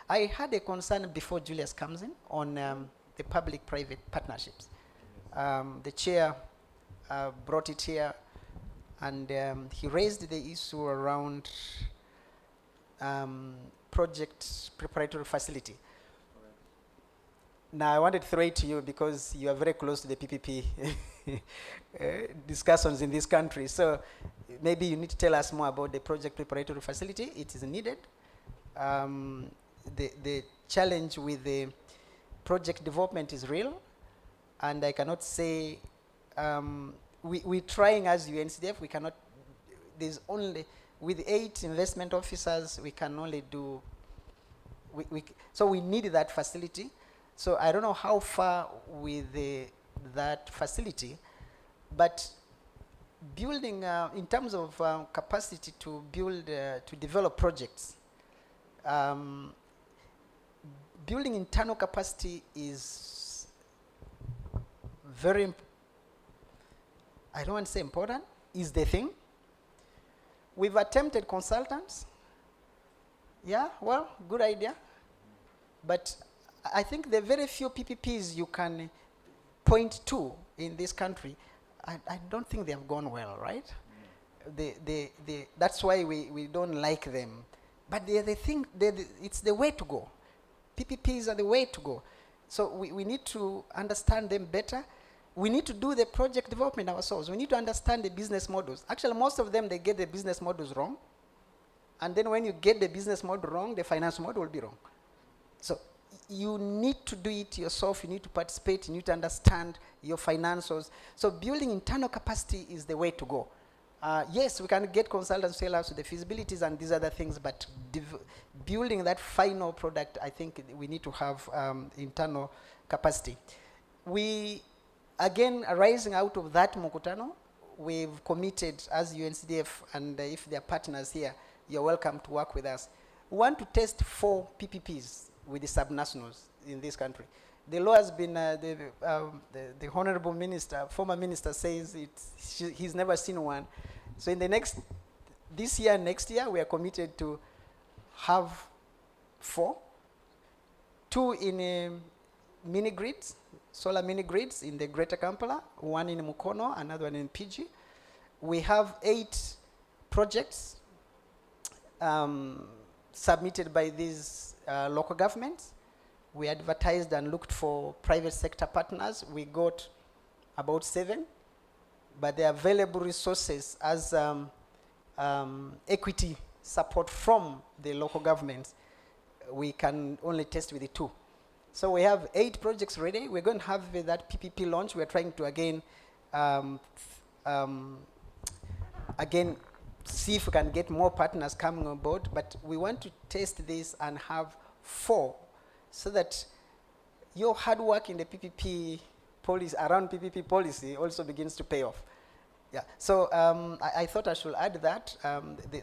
I had a concern before Julius comes in on the public-private partnerships. The chair brought it here, and he raised the issue around project preparatory facility. Now, I wanted to throw it to you because you are very close to the PPP discussions in this country. So maybe you need to tell us more about the project preparatory facility. It is needed. The challenge with the project development is real. And I cannot say, we're trying as UNCDF, we cannot, there's only, with 8 investment officers, we can only do, so we need that facility. So I don't know how far with that facility, but building, in terms of capacity to build, to develop projects, building internal capacity is very, I don't want to say important, is the thing. We've attempted consultants. Yeah, well, good idea. But I think the very few PPPs you can point to in this country, I don't think they have gone well, right? That's why we don't like them. But they're the thing, it's the way to go. PPPs are the way to go. So we need to understand them better. We need to do the project development ourselves. We need to understand the business models. Actually, most of them, they get the business models wrong. And then when you get the business model wrong, the finance model will be wrong. So you need to do it yourself. You need to participate. You need to understand your financials. So building internal capacity is the way to go. Yes, we can get consultants to tell us the feasibilities and these other things, but building that final product, I think we need to have internal capacity. We, again, arising out of that Mkutano, we've committed as UNCDF, and if there are partners here, you're welcome to work with us. We want to test 4 PPPs with the subnationals in this country. The law has been, the Honorable Minister, former Minister says he's never seen one. So in this year and next year, we are committed to have 4. 2 in mini grids, solar mini grids in the Greater Kampala, 1 in Mukono, another one in PG. We have 8 projects submitted by these local governments. We advertised and looked for private sector partners. We got about 7, but the available resources as equity support from the local governments, we can only test with the 2. So we have 8 projects ready. We're going to have that PPP launch. We're trying to again see if we can get more partners coming on board, but we want to test this and have 4 so that your hard work in the PPP policy, around PPP policy, also begins to pay off. Yeah, so I thought I should add that.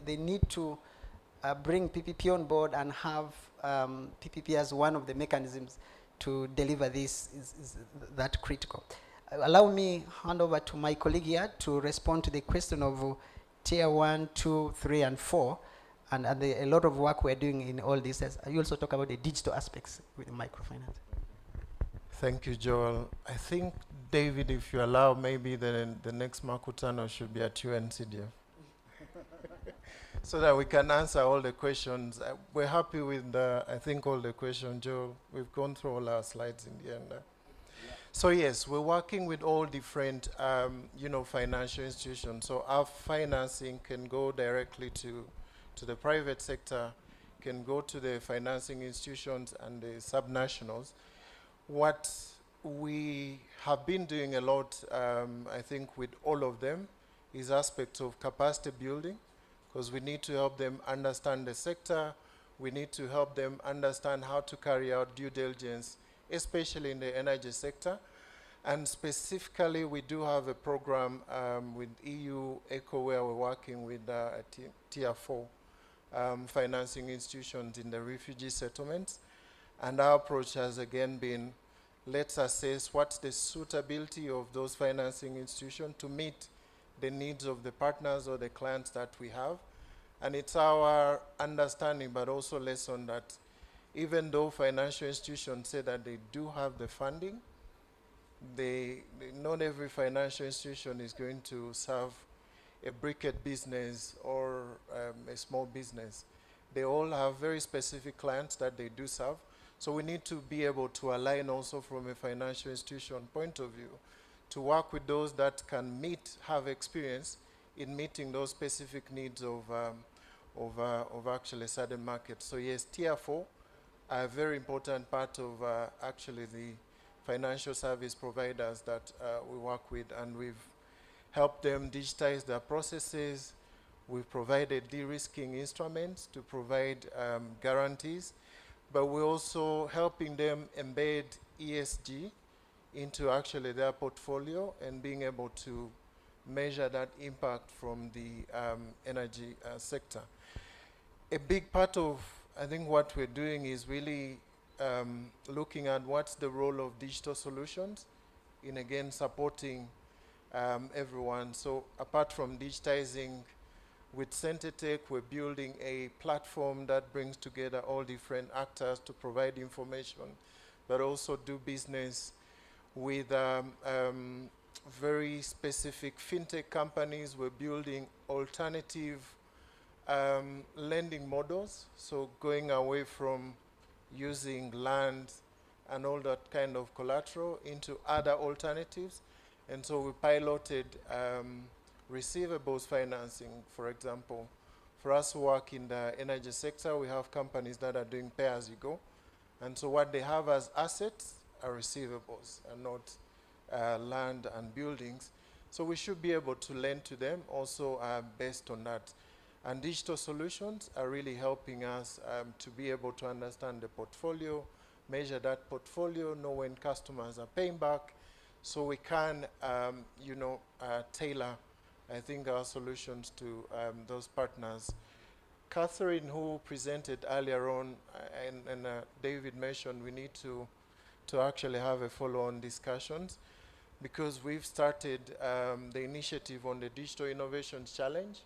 They need to bring PPP on board and have PPP as one of the mechanisms to deliver this is that critical. Allow me hand over to my colleague here to respond to the question of Tier 1, 2, 3, and 4, and a lot of work we're doing in all this. You also talk about the digital aspects with microfinance. Thank you, Joel. I think, David, if you allow, maybe the next Mkutano should be at UNCDF. So that we can answer all the questions. We're happy with, I think, all the questions, Joel. We've gone through all our slides in the end. So yes, we're working with all different, financial institutions. So our financing can go directly to the private sector, can go to the financing institutions and the subnationals. What we have been doing a lot, I think, with all of them is aspects of capacity building, because we need to help them understand the sector. We need to help them understand how to carry out due diligence, especially in the energy sector. And specifically, we do have a program with EU ECHO where we're working with Tier 4 financing institutions in the refugee settlements. And our approach has again been, let's assess what's the suitability of those financing institutions to meet the needs of the partners or the clients that we have. And it's our understanding, but also lesson, that even though financial institutions say that they do have the funding, not every financial institution is going to serve a briquette business or a small business. They all have very specific clients that they do serve. So we need to be able to align also from a financial institution point of view to work with those that can have experience in meeting those specific needs of actually certain markets. So yes, Tier 4 are a very important part of actually the financial service providers that we work with, and we've helped them digitize their processes. We've provided de-risking instruments to provide guarantees, but we're also helping them embed ESG into actually their portfolio and being able to measure that impact from the energy sector. A big part of, I think, what we're doing is really looking at what's the role of digital solutions in, again, supporting everyone. So apart from digitizing with Centetech, we're building a platform that brings together all different actors to provide information, but also do business with very specific fintech companies. We're building alternative lending models, so going away from using land and all that kind of collateral into other alternatives. And so we piloted receivables financing, for example, For us who work in the energy sector, we have companies that are doing pay-as-you-go. And so what they have as assets are receivables and not land and buildings. So we should be able to lend to them also based on that. And digital solutions are really helping us to be able to understand the portfolio, measure that portfolio, know when customers are paying back, so we can, tailor, I think, our solutions to those partners. Catherine, who presented earlier on, and David mentioned, we need to actually have a follow-on discussions, because we've started the initiative on the Digital Innovations Challenge,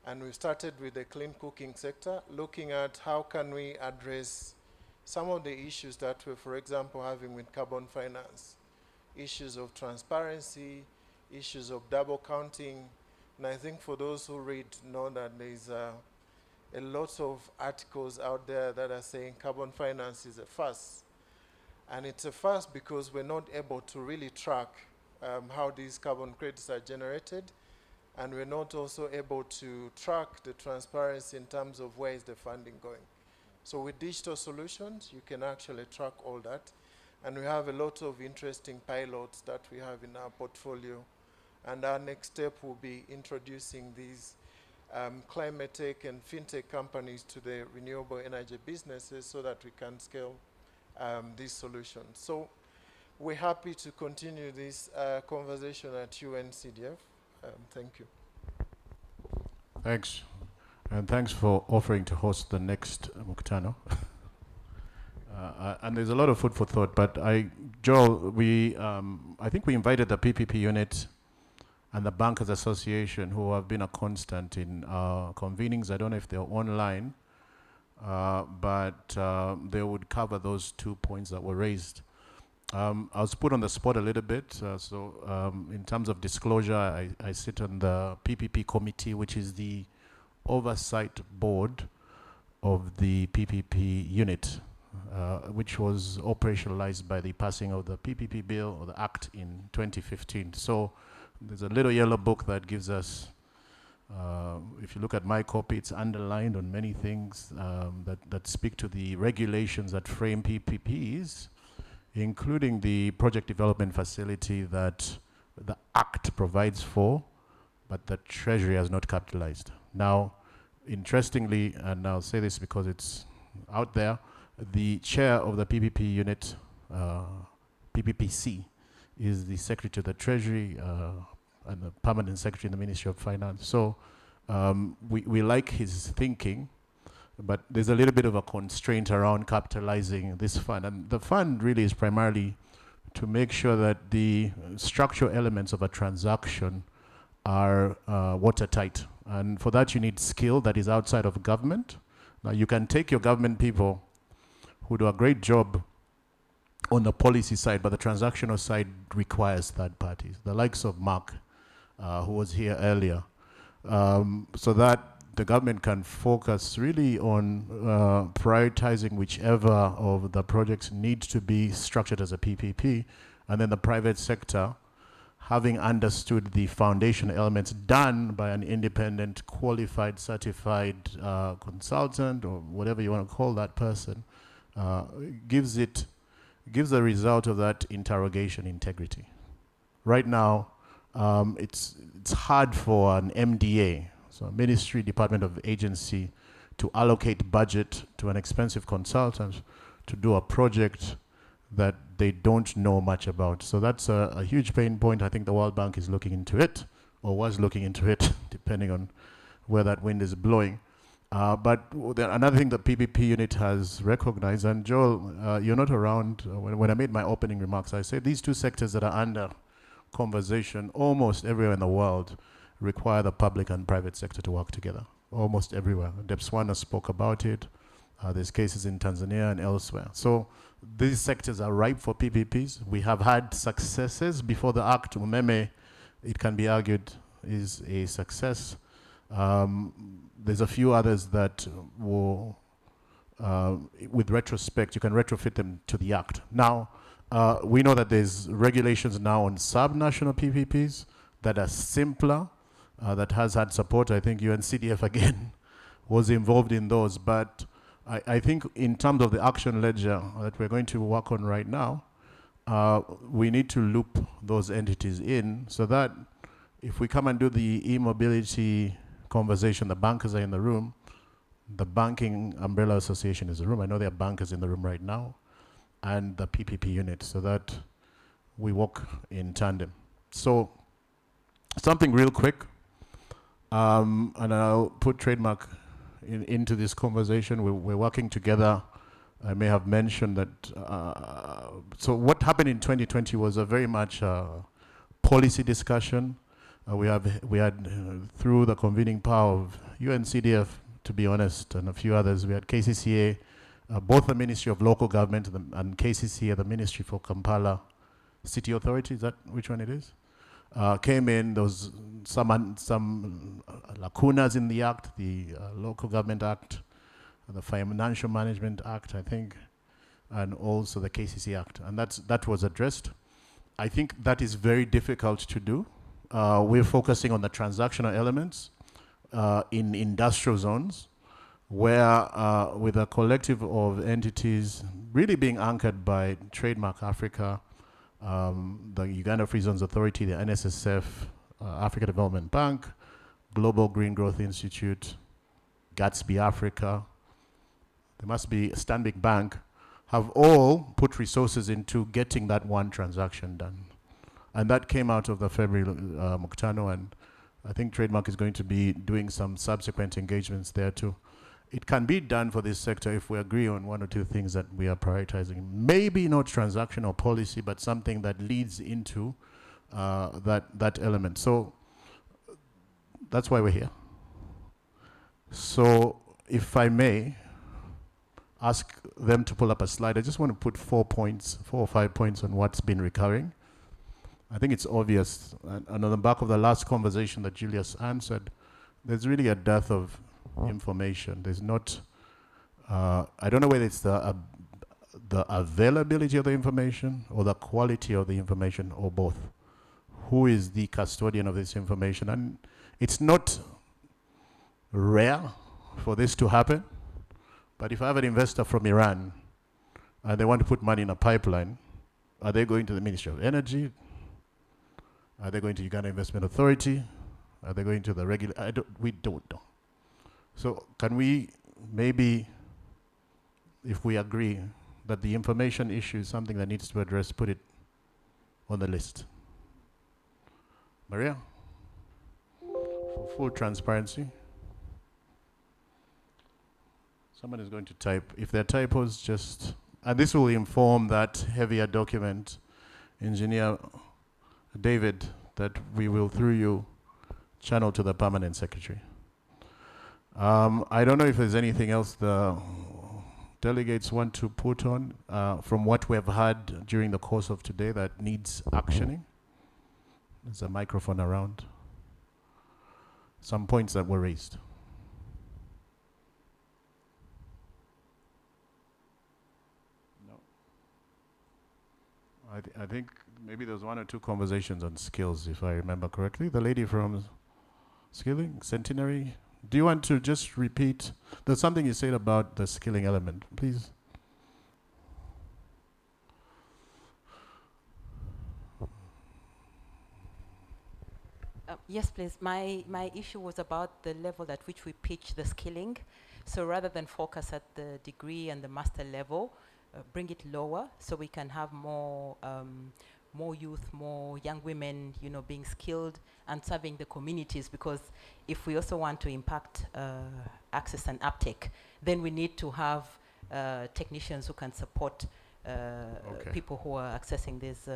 and we've started with the clean cooking sector, looking at how can we address some of the issues that we're, for example, having with carbon finance, issues of transparency, issues of double counting. And I think for those who read know that there's a lot of articles out there that are saying carbon finance is a farce. And it's a farce because we're not able to really track how these carbon credits are generated, and we're not also able to track the transparency in terms of where is the funding going. So with digital solutions, you can actually track all that. And we have a lot of interesting pilots that we have in our portfolio. And our next step will be introducing these climate tech and fintech companies to the renewable energy businesses so that we can scale these solutions. So we're happy to continue this conversation at UNCDF. Thank you. Thanks. And thanks for offering to host the next Mkutano. And there's a lot of food for thought, but Joel, I think we invited the PPP unit and the Bankers Association, who have been a constant in our convenings. I don't know if they're online, but they would cover those 2 points that were raised. I was put on the spot a little bit. In terms of disclosure, I sit on the PPP committee, which is the oversight board of the PPP unit, which was operationalized by the passing of the PPP bill or the Act in 2015. So there's a little yellow book that gives us, if you look at my copy, it's underlined on many things that speak to the regulations that frame PPPs, including the project development facility that the Act provides for, but the Treasury has not capitalized. Now, interestingly, and I'll say this because it's out there, the chair of the PPP unit, PPPC, is the Secretary to the Treasury and the Permanent Secretary in the Ministry of Finance. So we like his thinking, but there's a little bit of a constraint around capitalizing this fund. And the fund really is primarily to make sure that the structural elements of a transaction are watertight. And for that, you need skill that is outside of government. Now, you can take your government people who do a great job on the policy side, but the transactional side requires third parties, the likes of Mark, who was here earlier, so that the government can focus really on prioritizing whichever of the projects needs to be structured as a PPP, and then the private sector, having understood the foundation elements done by an independent, qualified, certified consultant, or whatever you want to call that person, gives the result of that interrogation integrity. Right now, it's hard for an MDA, so Ministry, Department of Agency, to allocate budget to an expensive consultant to do a project that they don't know much about. So that's a huge pain point. I think the World Bank is looking into it, or was looking into it, depending on where that wind is blowing. But another thing the PPP unit has recognized, and Joel, you're not around, when I made my opening remarks, I said these two sectors that are under conversation almost everywhere in the world require the public and private sector to work together, almost everywhere. Debswana spoke about it. There's cases in Tanzania and elsewhere. So these sectors are ripe for PPPs. We have had successes before the Act. Umeme, it can be argued, is a success. There's a few others that will, with retrospect, you can retrofit them to the Act. Now, we know that there's regulations now on sub-national PPPs that are simpler, that has had support. I think UNCDF again was involved in those. But I think in terms of the action ledger that we're going to work on right now, we need to loop those entities in so that if we come and do the e-mobility conversation, the bankers are in the room, the Banking Umbrella Association is in the room. I know there are bankers in the room right now, and the PPP unit, so that we work in tandem. So something real quick, and I'll put Trademark into this conversation. We're working together. I may have mentioned that, so what happened in 2020 was a very much policy discussion. We had through the convening power of UNCDF, to be honest, and a few others, we had KCCA, both the Ministry of Local Government and KCCA, the Ministry for Kampala City Authority, is that which one it is? Came in, there was some lacunas in the act, the Local Government Act, the Financial Management Act, I think, and also the KCC Act, and that was addressed. I think that is very difficult to do. We're focusing on the transactional elements in industrial zones, where with a collective of entities really being anchored by Trademark Africa, the Uganda Free Zones Authority, the NSSF, Africa Development Bank, Global Green Growth Institute, Gatsby Africa, there must be a Stanbic Bank, have all put resources into getting that one transaction done. And that came out of the February Mkutano, and I think Trademark is going to be doing some subsequent engagements there too. It can be done for this sector if we agree on one or two things that we are prioritizing. Maybe not transactional policy, but something that leads into that element. So that's why we're here. So if I may ask them to pull up a slide, I just want to put 4 or 5 points on what's been recurring. I think it's obvious, and on the back of the last conversation that Julius answered, there's really a dearth of information. There's not, I don't know whether it's the availability of the information or the quality of the information or both. Who is the custodian of this information? And it's not rare for this to happen, but if I have an investor from Iran and they want to put money in a pipeline, are they going to the Ministry of Energy? Are they going to Uganda Investment Authority? Are they going to the regular? We don't know. So can we maybe, if we agree that the information issue is something that needs to be addressed, put it on the list? Maria, for full transparency. Someone is going to type. If there are typos, just, and this will inform that heavier document, Engineer David, that we will, through you, channel to the Permanent Secretary. I don't know if there's anything else the delegates want to put on from what we have had during the course of today that needs actioning. There's a microphone around. Some points that were raised. No. I think maybe there's 1 or 2 conversations on skills, if I remember correctly. The lady from Skilling, Centenary. Do you want to just repeat? There's something you said about the skilling element, please. Yes, please. My issue was about the level at which we pitch the skilling. So rather than focus at the degree and the master level, bring it lower so we can have more youth, more young women, being skilled and serving the communities. Because if we also want to impact access and uptake, then we need to have technicians who can support people who are accessing these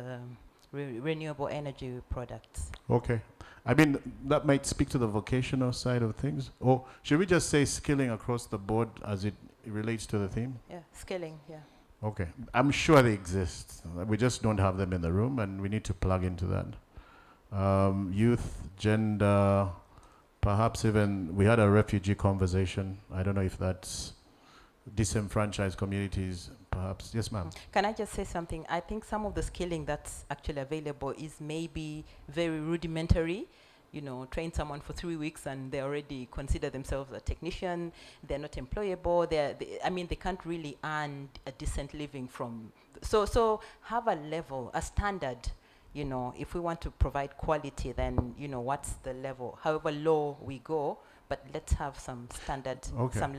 renewable energy products. Okay. I mean, that might speak to the vocational side of things. Or should we just say skilling across the board as it relates to the theme? Yeah, skilling, yeah. Okay. I'm sure they exist. We just don't have them in the room, and we need to plug into that. Youth, gender, perhaps even, we had a refugee conversation. I don't know if that's disenfranchised communities, perhaps. Yes, ma'am. Can I just say something? I think some of the skilling that's actually available is maybe very rudimentary, train someone for 3 weeks and they already consider themselves a technician. They're not employable. They can't really earn a decent living from. So have a level, a standard. If we want to provide quality, then what's the level? However low we go, but let's have some standard, some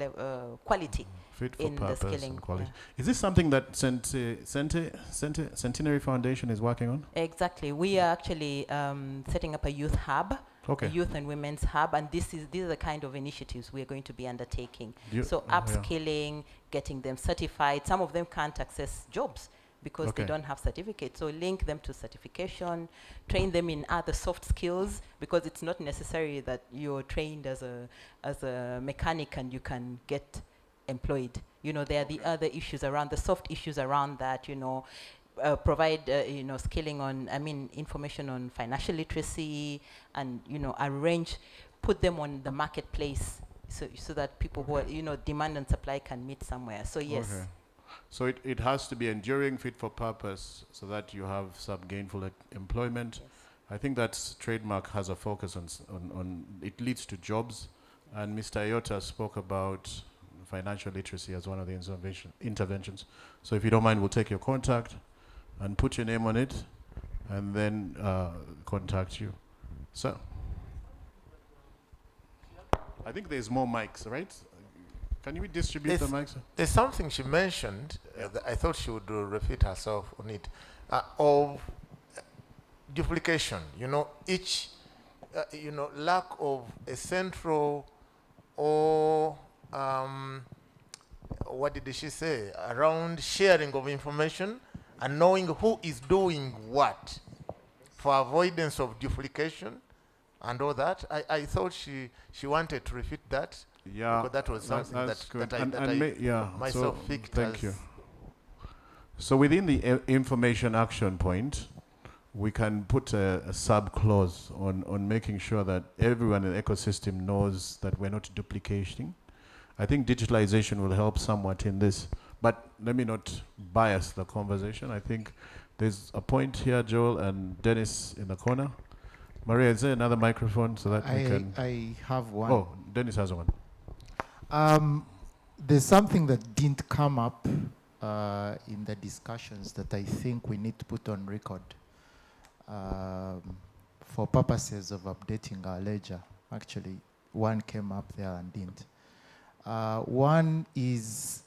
quality fit for in the purpose skilling. and quality. Yeah. Is this something that Centenary Foundation is working on? Exactly. We are actually setting up a youth hub, Okay. a youth and women's hub, and these are the kind of initiatives we are going to be undertaking. You- So yeah. upskilling, getting them certified. Some of them can't access jobs because they Okay. don't have certificates. So link them to certification, train them in other soft skills, because it's not necessary that you're trained as a mechanic and you can get employed. There are the other issues around, the soft issues around that, provide, skilling on, information on financial literacy, and, put them on the marketplace so that people who are, demand and supply can meet somewhere. So yes. Okay. So it has to be enduring, fit for purpose, so that you have some gainful employment. Yes. I think that trademark has a focus on it leads to jobs, and Mr. Iota spoke about financial literacy as one of the interventions. So if you don't mind, we'll take your contact and put your name on it, and then contact you. So I think there's more mics, right? Can you distribute the mics? There's something she mentioned, that I thought she would repeat herself on it, of duplication. Lack of a central or what did she say, around sharing of information and knowing who is doing what for avoidance of duplication and all that. I thought she wanted to repeat that. Yeah, because that was something that's good. that I myself picked thank as. you. So within the information action point, we can put a sub-clause on making sure that everyone in the ecosystem knows that we're not duplicating. I think digitalization will help somewhat in this, but let me not bias the conversation. I think there's a point here, Joel and Dennis in the corner. Maria, is there another microphone so that we can? I have one. Oh, Dennis has one. There's something that didn't come up in the discussions that I think we need to put on record for purposes of updating our ledger. Actually, one came up there and didn't. One is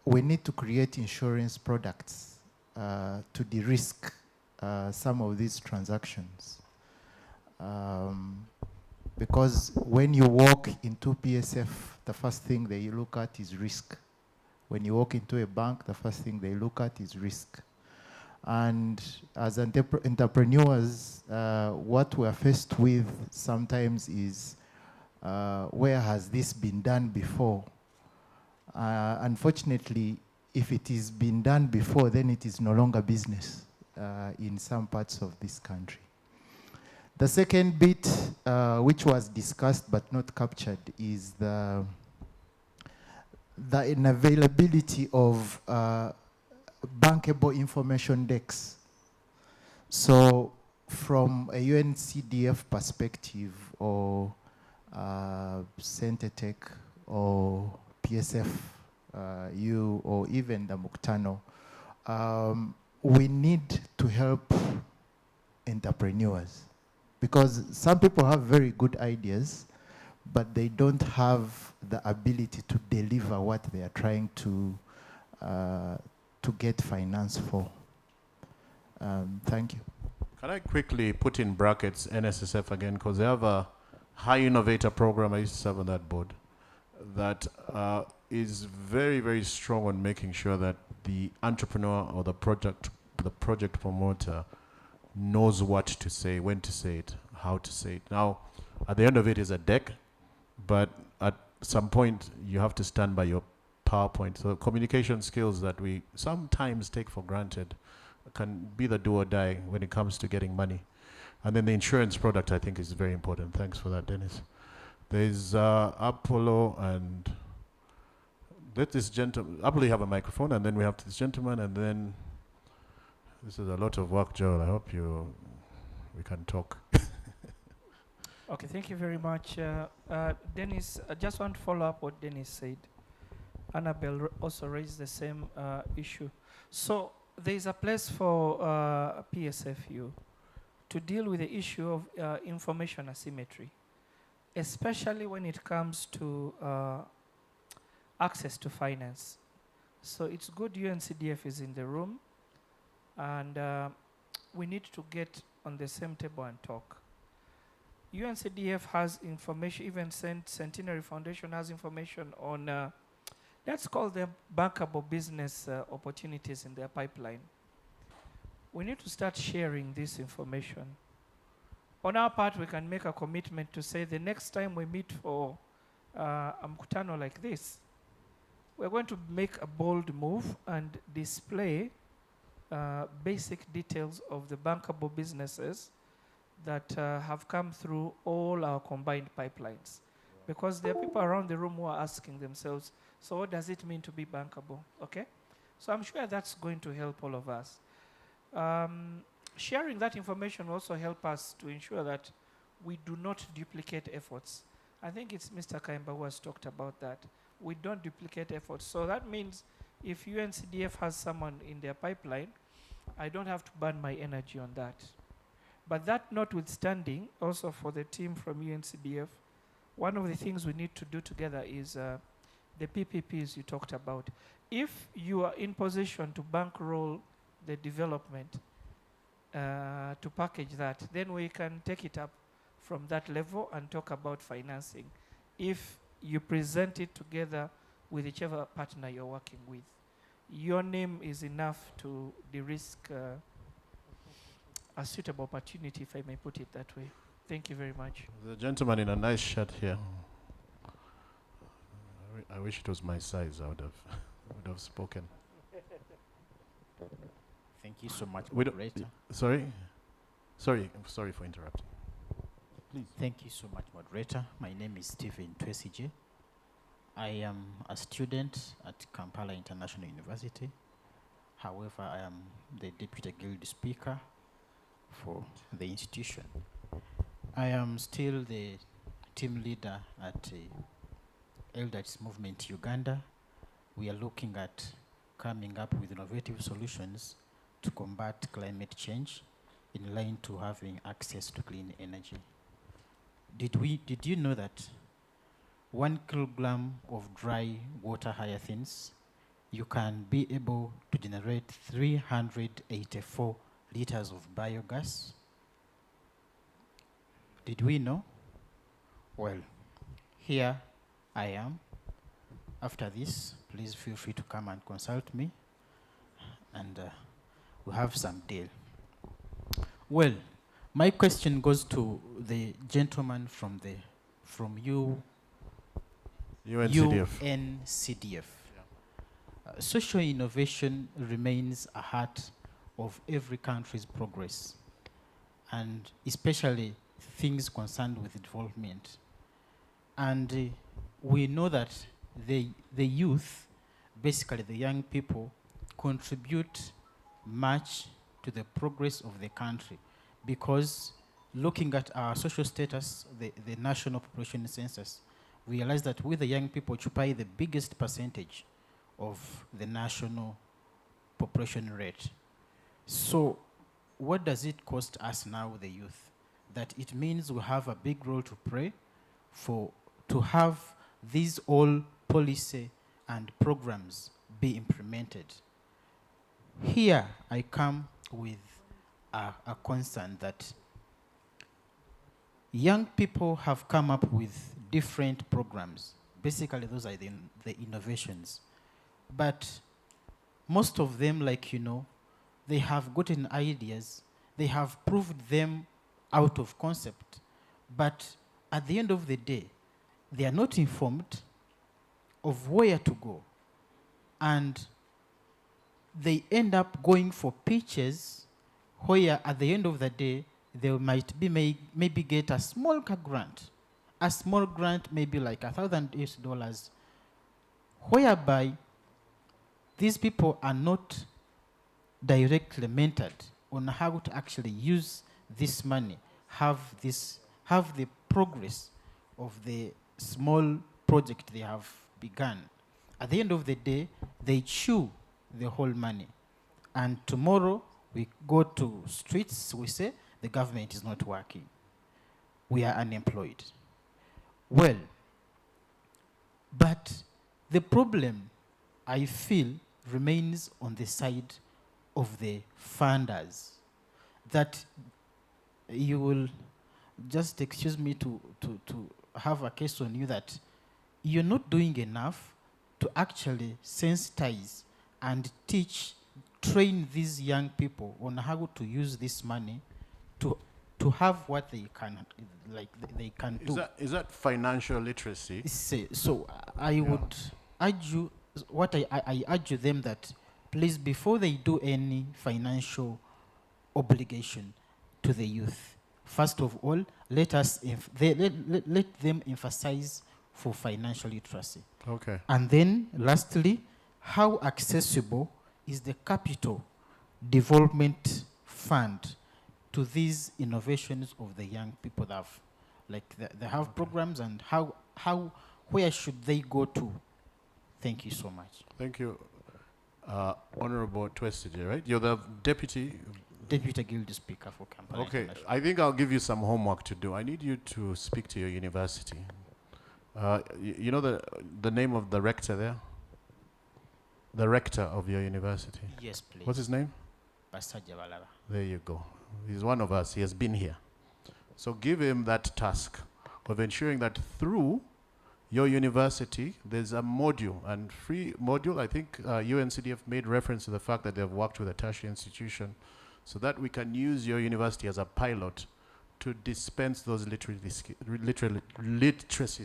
we need to create insurance products to de-risk some of these transactions. Because when you walk into PSF, the first thing they look at is risk. When you walk into a bank, the first thing they look at is risk. And as entrepreneurs, what we're faced with sometimes is, where has this been done before? Unfortunately, if it is been done before, then it is no longer business in some parts of this country. The second bit, which was discussed but not captured, is the unavailability of bankable information decks. So from a UNCDF perspective, or Centetech, or PSF, or even the Mkutano, we need to help entrepreneurs. Because some people have very good ideas, but they don't have the ability to deliver what they are trying to get finance for. Thank you. Can I quickly put in brackets NSSF again, because they have a high innovator program I used to serve on that board that is very, very strong on making sure that the entrepreneur or the project promoter knows what to say, when to say it, how to say it. Now, at the end of it is a deck, but at some point you have to stand by your PowerPoint. So communication skills that we sometimes take for granted can be the do or die when it comes to getting money. And then the insurance product, I think, is very important. Thanks for that, Dennis. There's Apollo, and let this gentleman, Apollo, you have a microphone, and then we have this gentleman, and then this is a lot of work, Joel. I hope we can talk. Okay, thank you very much. Dennis, I just want to follow up what Dennis said. Annabelle also raised the same issue. So there is a place for PSFU to deal with the issue of information asymmetry, especially when it comes to access to finance. So it's good UNCDF is in the room, and we need to get on the same table and talk. UNCDF has information, even Centenary Foundation has information on, let's call them bankable business opportunities in their pipeline. We need to start sharing this information. On our part, we can make a commitment to say the next time we meet for a Mkutano like this, we're going to make a bold move and display basic details of the bankable businesses that have come through all our combined pipelines. Because there are people around the room who are asking themselves, so what does it mean to be bankable, okay? So I'm sure that's going to help all of us. Sharing that information will also help us to ensure that we do not duplicate efforts. I think it's Mr. Kaimba who has talked about that. We don't duplicate efforts. So that means if UNCDF has someone in their pipeline, I don't have to burn my energy on that. But that notwithstanding, also for the team from UNCDF, one of the things we need to do together is the PPPs you talked about. If you are in position to bankroll the development, to package that, then we can take it up from that level and talk about financing. If you present it together with whichever partner you're working with, your name is enough to de-risk a suitable opportunity, if I may put it that way. Thank you very much. The gentleman in a nice shirt here. I wish it was my size. I would have spoken. Thank you so much, We don't- moderator. Sorry for interrupting. Please. Thank you so much, moderator. My name is Stephen Twesije. I am a student at Kampala International University. However, I am the Deputy Guild Speaker for the institution. I am still the team leader at Elders Movement Uganda. We are looking at coming up with innovative solutions to combat climate change in line to having access to clean energy. Did you know that 1 kilogram of dry water hyacinths, you can be able to generate 384 liters of biogas? Did we know? Well, here I am. After this, please feel free to come and consult me, and we'll have some deal. Well, my question goes to the gentleman from UNCDF. Social innovation remains a heart of every country's progress, and especially things concerned with development. And we know that the youth, basically the young people, contribute much to the progress of the country, because looking at our social status, the national population census, we realize that we the young people occupy the biggest percentage of the national population rate. So what does it cost us now, the youth? That it means we have a big role to play to have these all policy and programs be implemented. Here I come with a concern that young people have come up with different programs. Basically, those are the innovations. But most of them, like, they have gotten ideas, they have proved them out of concept, but at the end of the day, they are not informed of where to go. And they end up going for pitches where at the end of the day, they might be maybe get a small grant. A small grant, maybe like $1,000, whereby these people are not directly mentored on how to actually use this money, have the progress of the small project they have begun. At the end of the day, they chew the whole money. And tomorrow, we go to streets, we say, the government is not working. We are unemployed. Well, but the problem, I feel, remains on the side of the funders. That you will just excuse me to have a case on you that you're not doing enough to actually sensitize and train these young people on how to use this money to have what they can, they can do. Is that financial literacy? So I would urge you, I urge them that please, before they do any financial obligation to the youth, first of all, let them emphasize for financial literacy. Okay. And then, lastly, how accessible is the capital development fund to these innovations of the young people that have, they have programs, and where should they go to? Thank you so much. Thank you, Honorable Twestige, right? You're the Deputy Guild Speaker for Kampala. Okay, I think I'll give you some homework to do. I need you to speak to your university. You know the name of the rector there? The rector of your university? Yes, please. What's his name? Pastor Jabalala. There you go. He's one of us. He has been here. So give him that task of ensuring that through your university, there's a module, and free module. I think UNCDF made reference to the fact that they've worked with a tertiary institution so that we can use your university as a pilot to dispense those literacy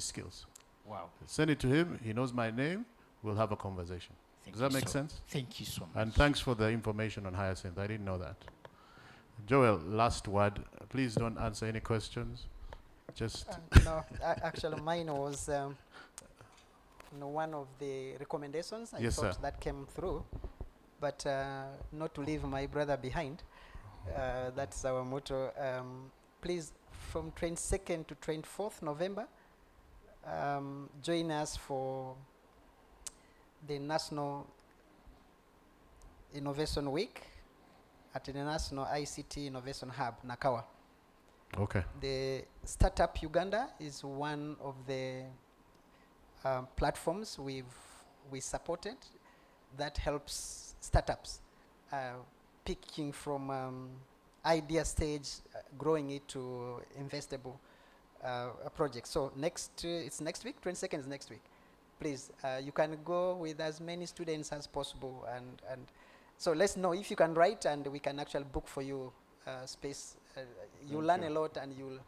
skills. Wow. Send it to him. He knows my name. We'll have a conversation. Does that make sense? Thank you so much. And thanks for the information on Hyacinth. I didn't know that. Joel, last word. Please don't answer any questions. Just no, actually mine was one of the recommendations I thought that came through, but not to leave my brother behind. That's our motto. Please, from 22nd to 24th November, join us for the National Innovation Week at the National ICT Innovation Hub, Nakawa. Okay. The Startup Uganda is one of the platforms we supported that helps startups picking from idea stage, growing it to investable project. So it's next week, 22nd is next week. Please, you can go with as many students as possible, and so let's know if you can write, and we can actually book for you space. You'll learn a lot, and you'll.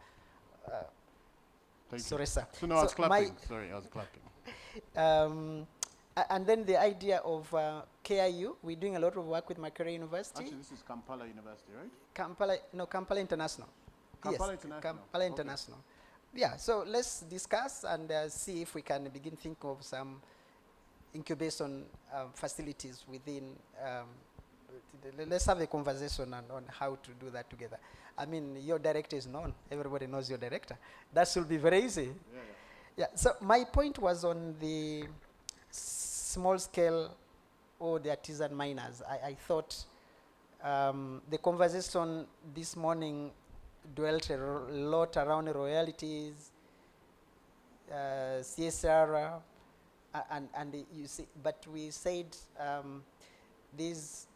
Sorry, sir. So no, I was clapping. Sorry, I was clapping. And then the idea of KIU, we're doing a lot of work with Makerere University. Actually, this is Kampala University, right? Kampala International. Kampala yes, International. Kampala International. Yeah, so let's discuss and see if we can begin think of some incubation facilities within. Let's have a conversation on how to do that together. I mean, your director is known. Everybody knows your director. That should be very easy. Yeah. So my point was on the small scale or the artisan miners. I thought the conversation this morning dwelt a lot around royalties, CSR, and you see, but we said these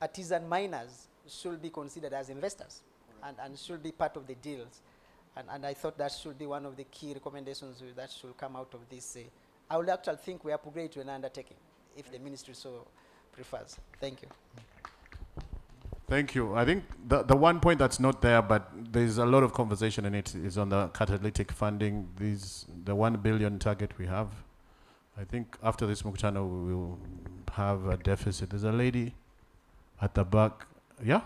artisan miners should be considered as investors, and should be part of the deals. And I thought that should be one of the key recommendations that should come out of this. I would actually think we upgrade to an undertaking if the ministry so prefers. Thank you. Thank you. I think the one point that's not there, but there's a lot of conversation in it, is on the catalytic funding. The 1 billion target we have. I think after this Mkutano, we will have a deficit. There's a lady at the back. Yeah?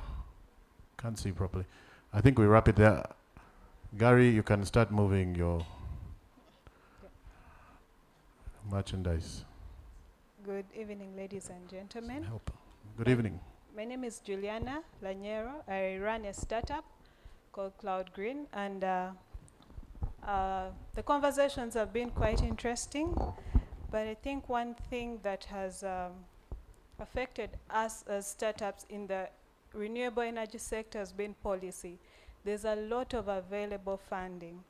Can't see properly. I think we wrap it there. Gary, you can start moving your merchandise. Good evening, ladies and gentlemen. Good evening. My name is Juliana Lanyero. I run a startup called Cloud Green, and The conversations have been quite interesting, but I think one thing that has affected us as startups in the renewable energy sector has been policy. There's a lot of available funding.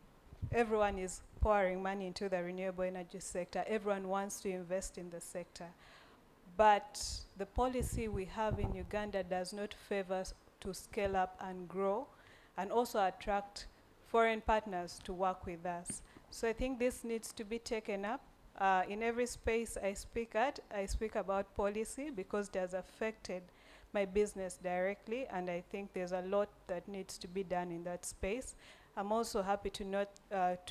Everyone is pouring money into the renewable energy sector. Everyone wants to invest in the sector. But the policy we have in Uganda does not favor us to scale up and grow and also attract foreign partners to work with us. So I think this needs to be taken up. In every space I speak at, I speak about policy because it has affected my business directly, and I think there's a lot that needs to be done in that space. I'm also happy to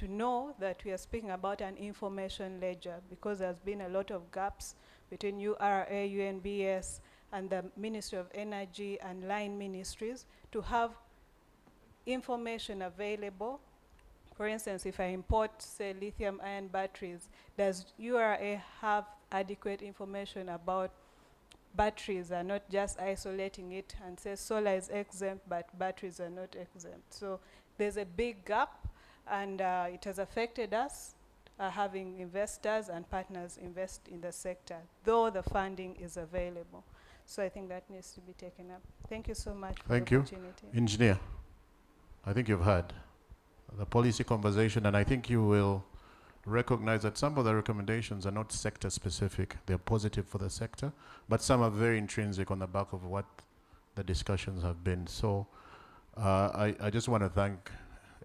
know that we are speaking about an information ledger because there's been a lot of gaps between URA, UNBS, and the Ministry of Energy and line ministries to have information available. For instance, if I import, say, lithium-ion batteries, does URA have adequate information about batteries are not just isolating it and say solar is exempt, but batteries are not exempt. So there's a big gap, and it has affected us having investors and partners invest in the sector, though the funding is available. So I think that needs to be taken up. Thank you so much for the opportunity. Thank you. Engineer, I think you've heard the policy conversation, and I think you will recognize that some of the recommendations are not sector specific. They're positive for the sector, but some are very intrinsic on the back of what the discussions have been. So I just want to thank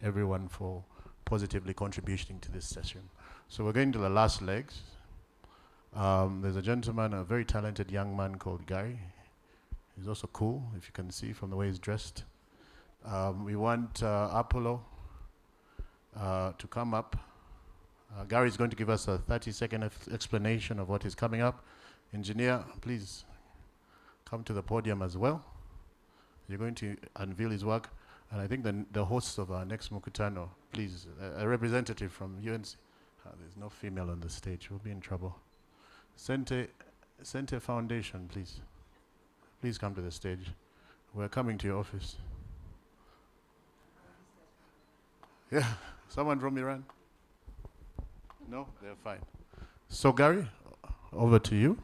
everyone for positively contributing to this session. So we're going to the last legs. There's a gentleman, a very talented young man called Gary. He's also cool, if you can see from the way he's dressed. We want Apollo to come up. Gary is going to give us a 30-second explanation of what is coming up. Engineer, please come to the podium as well. You're going to unveil his work. And I think the host of our next Mkutano, please, a representative from UNC. There's no female on the stage. We'll be in trouble. Sente Foundation, please. Please come to the stage. We're coming to your office. Yeah, someone from Iran? No, they're fine. So Gary, over to you.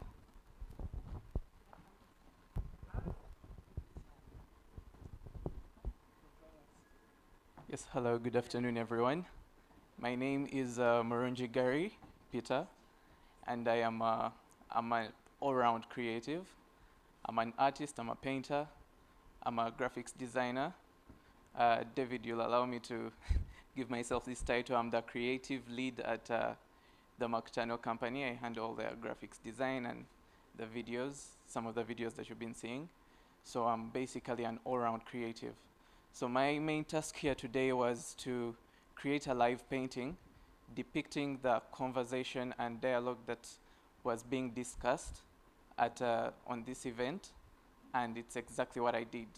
Yes, hello, good afternoon, everyone. My name is Murungi Gary Peter, and I'm an all-round creative. I'm an artist, I'm a painter, I'm a graphics designer. David, you'll allow me to give myself this title. I'm the creative lead at the Mkutano company. I handle all their graphics design and the videos, some of the videos that you've been seeing. So I'm basically an all-round creative. So my main task here today was to create a live painting depicting the conversation and dialogue that was being discussed at on this event, and it's exactly what I did.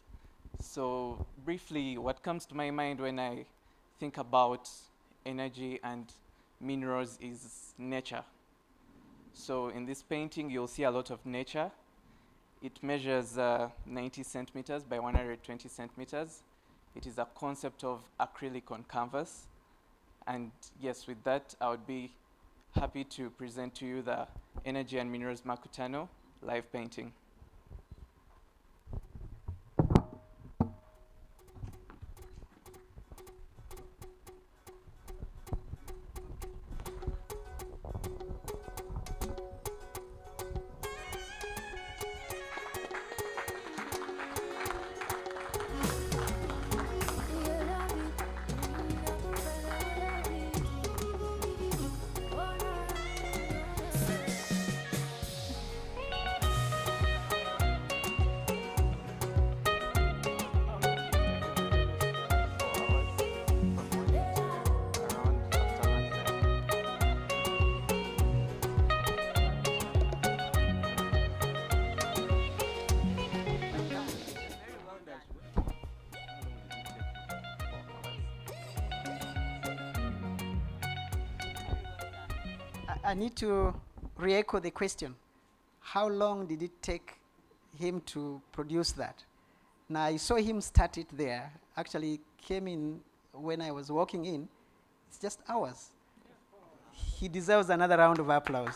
So briefly, what comes to my mind when I think about energy and minerals is nature. So in this painting, you'll see a lot of nature. It measures 90 centimeters by 120 centimeters. It is a concept of acrylic on canvas. And yes, with that, I would be happy to present to you the Energy and Minerals Mkutano live painting. I need to re-echo the question. How long did it take him to produce that? Now, I saw him start it there. Actually, came in when I was walking in. It's just hours. He deserves another round of applause.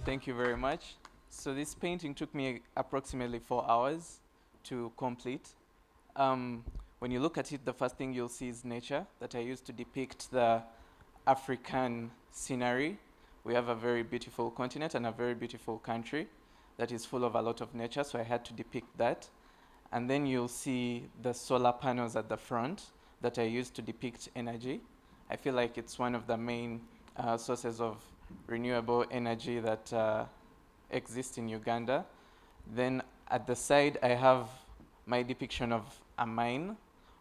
Thank you very much. So this painting took me approximately 4 hours to complete. When you look at it, the first thing you'll see is nature that I used to depict the African scenery. We have a very beautiful continent and a very beautiful country that is full of a lot of nature, so I had to depict that. And then you'll see the solar panels at the front that I used to depict energy. I feel like it's one of the main sources of renewable energy that exists in Uganda. Then at the side, I have my depiction of a mine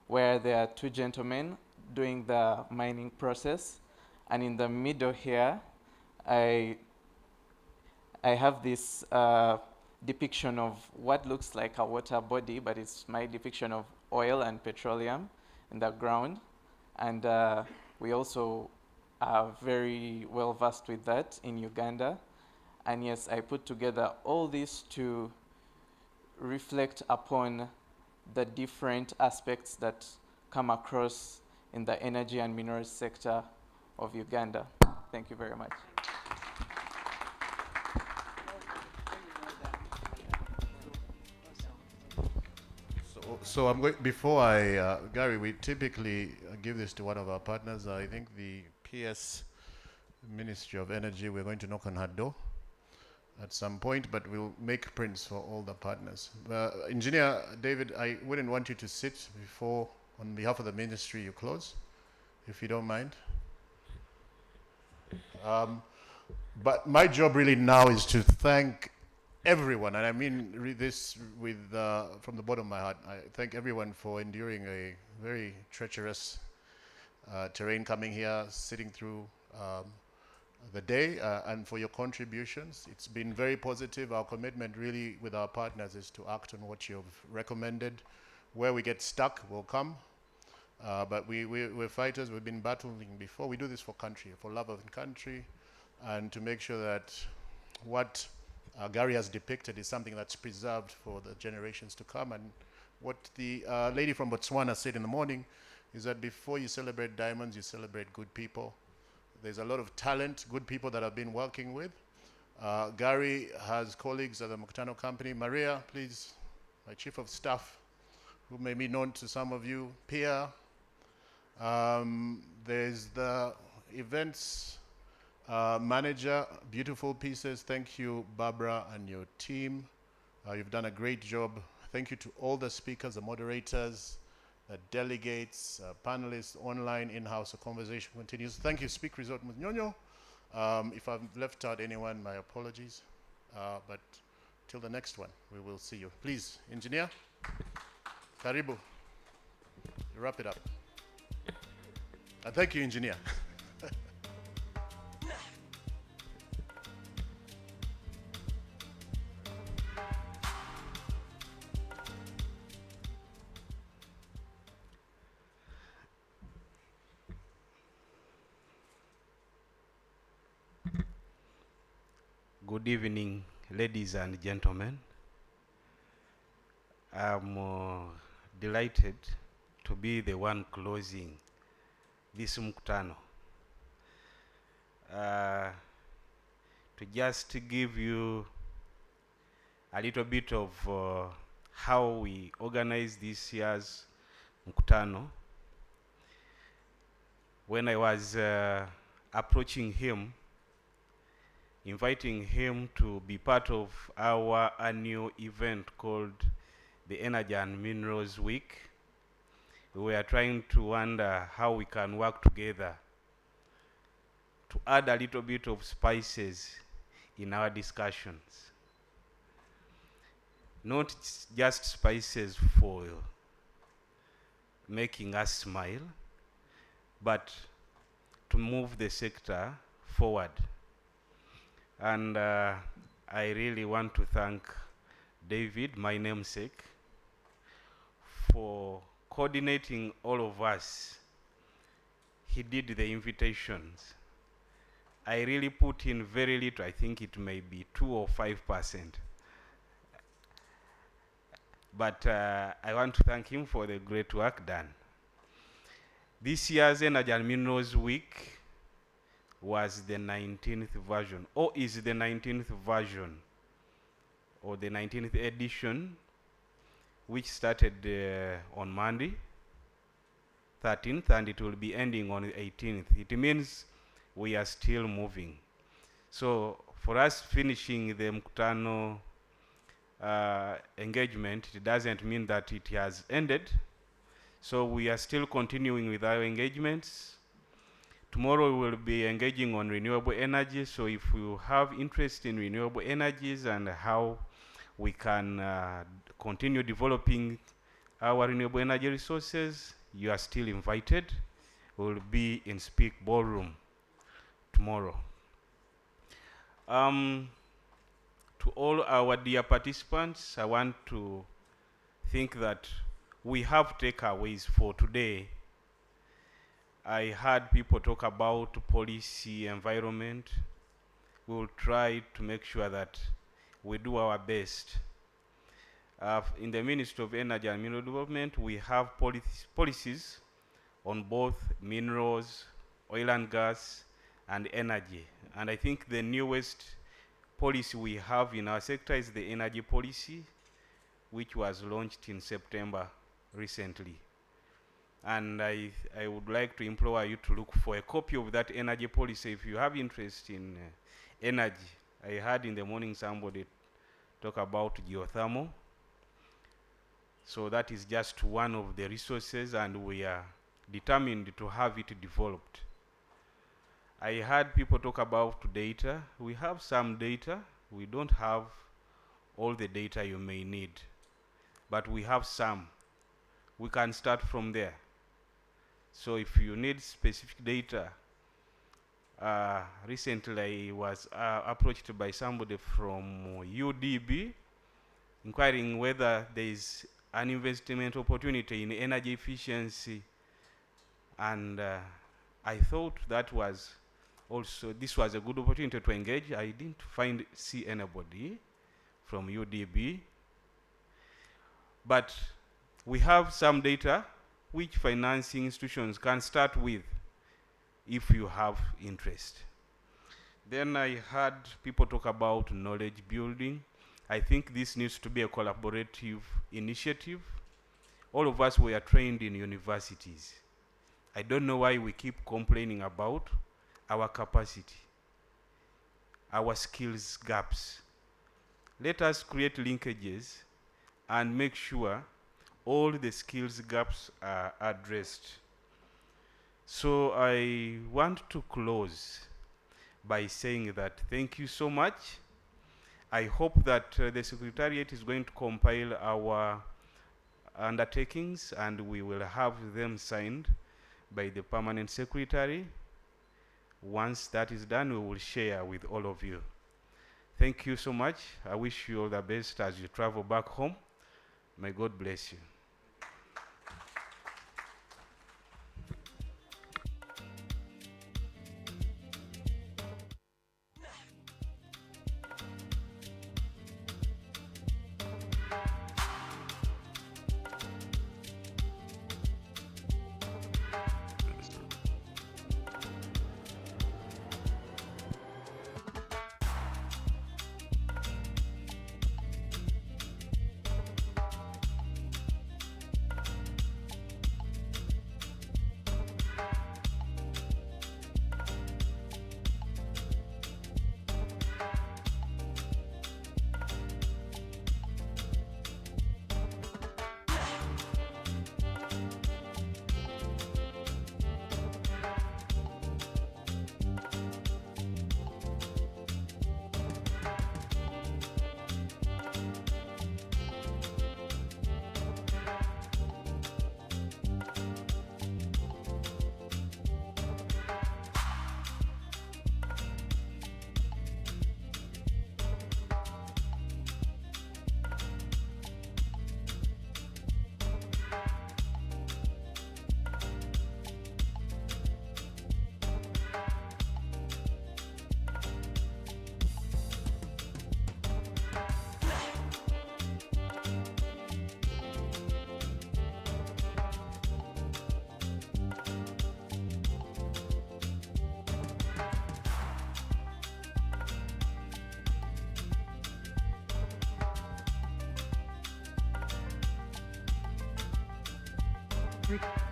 where there are two gentlemen doing the mining process. And in the middle here, I have this depiction of what looks like a water body, but it's my depiction of oil and petroleum in the ground. And we also are very well versed with that in Uganda. And yes, I put together all this to reflect upon the different aspects that come across in the energy and minerals sector of Uganda. Thank you very much. So I'm going, before I, Gary, we typically give this to one of our partners. I think the PS Ministry of Energy, we're going to knock on her door at some point, but we'll make prints for all the partners. Engineer David, I wouldn't want you to sit before, on behalf of the ministry, you close, if you don't mind. But my job really now is to thank everyone, and I mean this with from the bottom of my heart. I thank everyone for enduring a very treacherous terrain coming here, sitting through the day, and for your contributions. It's been very positive. Our commitment really with our partners is to act on what you've recommended. Where we get stuck, we'll come. But we're fighters. We've been battling before. We do this for country, for love of the country, and to make sure that what Gary has depicted is something that's preserved for the generations to come. And what the lady from Botswana said in the morning is that before you celebrate diamonds, you celebrate good people. There's a lot of talent, good people that I've been working with. Gary has colleagues at the Mkutano company. Maria, please, my chief of staff, who may be known to some of you. Pia. There's the events manager, beautiful pieces. Thank you, Barbara, and your team. You've done a great job. Thank you to all the speakers, the moderators, the delegates, panelists, online, in-house. The conversation continues. Thank you, Speak Resort Munyonyo. If I've left out anyone, my apologies. But till the next one, we will see you. Please, engineer, Karibu, wrap it up. And thank you, engineer. Good evening, ladies and gentlemen. I'm delighted to be the one closing this Mkutano. To just give you a little bit of how we organize this year's Mkutano. When I was approaching him, inviting him to be part of our annual event called the Energy and Minerals Week, we were trying to wonder how we can work together to add a little bit of spices in our discussions. Not just spices for making us smile, but to move the sector forward. And I really want to thank David, my namesake, for coordinating all of us. He did the invitations. I really put in very little. I think it may be 2 or 5%. but I want to thank him for the great work done. This year's Energy and Minerals Week was the 19th version, or is the 19th version, or the 19th edition, which started on Monday, 13th, and it will be ending on the 18th. It means we are still moving. So for us finishing the Mkutano engagement, it doesn't mean that it has ended. So we are still continuing with our engagements. Tomorrow we will be engaging on renewable energy. So if you have interest in renewable energies and how we can continue developing our renewable energy resources, you are still invited. We will be in Speak Ballroom tomorrow. To all our dear participants, I want to think that we have takeaways for today. I heard people talk about policy, environment. We will try to make sure that we do our best. In the Ministry of Energy and Mineral Development, we have policies on both minerals, oil and gas, and energy. And I think the newest policy we have in our sector is the energy policy, which was launched in September recently. And I would like to implore you to look for a copy of that energy policy if you have interest in energy. I heard in the morning somebody talk about geothermal. So that is just one of the resources, and we are determined to have it developed. I heard people talk about data. We have some data. We don't have all the data you may need, but we have some. We can start from there. So if you need specific data, recently I was approached by somebody from UDB inquiring whether there is an investment opportunity in energy efficiency, and I thought that was also, this was a good opportunity to engage. I didn't see anybody from UDB, but we have some data which financing institutions can start with if you have interest. Then I heard people talk about knowledge building. I think this needs to be a collaborative initiative. All of us were trained in universities. I don't know why we keep complaining about our capacity, our skills gaps. Let us create linkages and make sure all the skills gaps are addressed. So I want to close by saying that thank you so much. I hope that the Secretariat is going to compile our undertakings and we will have them signed by the Permanent Secretary. Once that is done, we will share with all of you. Thank you so much. I wish you all the best as you travel back home. May God bless you. Re